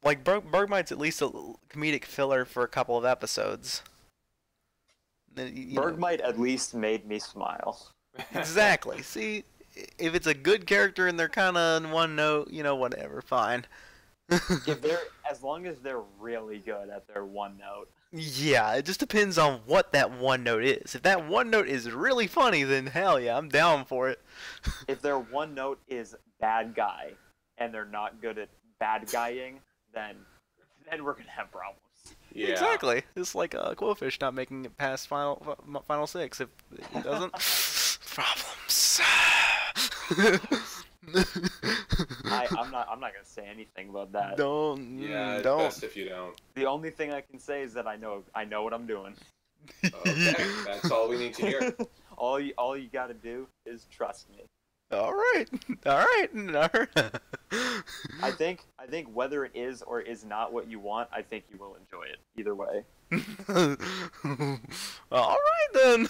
Like, Bergmite's at least a comedic filler for a couple of episodes. Bergmite at least made me smile. Exactly. See, if it's a good character and they're kind of in one note, whatever, fine. As long as they're really good at their one note. Yeah, it just depends on what that one note is. If that one note is really funny, then hell yeah, I'm down for it. If their one note is bad guy and they're not good at bad guying, then we're gonna have problems. Yeah. Exactly. It's like Quillfish not making it past final six. If it doesn't, problems. I'm not gonna say anything about that. Yeah, don't. Best if you don't. The only thing I can say is that I know what I'm doing. Okay, that's all we need to hear. all you gotta do is trust me. All right. I think whether it is or is not what you want, I think you will enjoy it either way. All right then.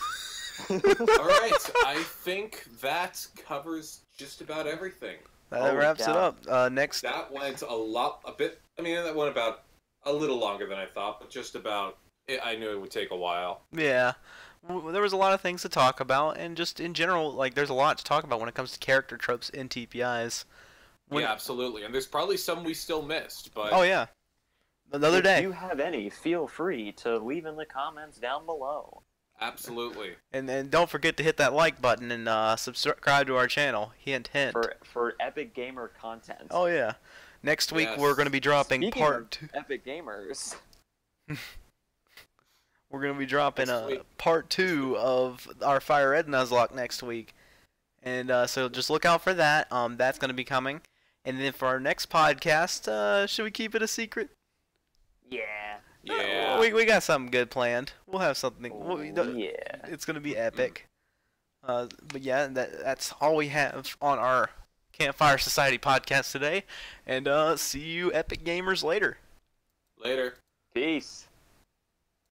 All right, I think that covers just about everything. That wraps it up. Next. That went a bit. I mean, that went about a little longer than I thought, but just about. I knew it would take a while. Yeah. There was a lot of things to talk about, and just in general, like, there's a lot to talk about when it comes to character tropes in TPIs. Yeah, absolutely. And there's probably some we still missed, but... Oh, yeah. Another day. If you have any, feel free to leave in the comments down below. Absolutely. And don't forget to hit that like button and subscribe to our channel. Hint, hint. For epic gamer content. Oh, yeah. Next week, we're going to be dropping Speaking part 2. Epic gamers. We're going to be dropping part 2 of our Fire Red Nuzlocke next week. And so just look out for that. That's going to be coming. And then for our next podcast, should we keep it a secret? Yeah. Yeah. We got something good planned. We'll have something. Yeah. It's going to be epic. But yeah, that's all we have on our Campfire Society podcast today. And see you epic gamers later. Later. Peace.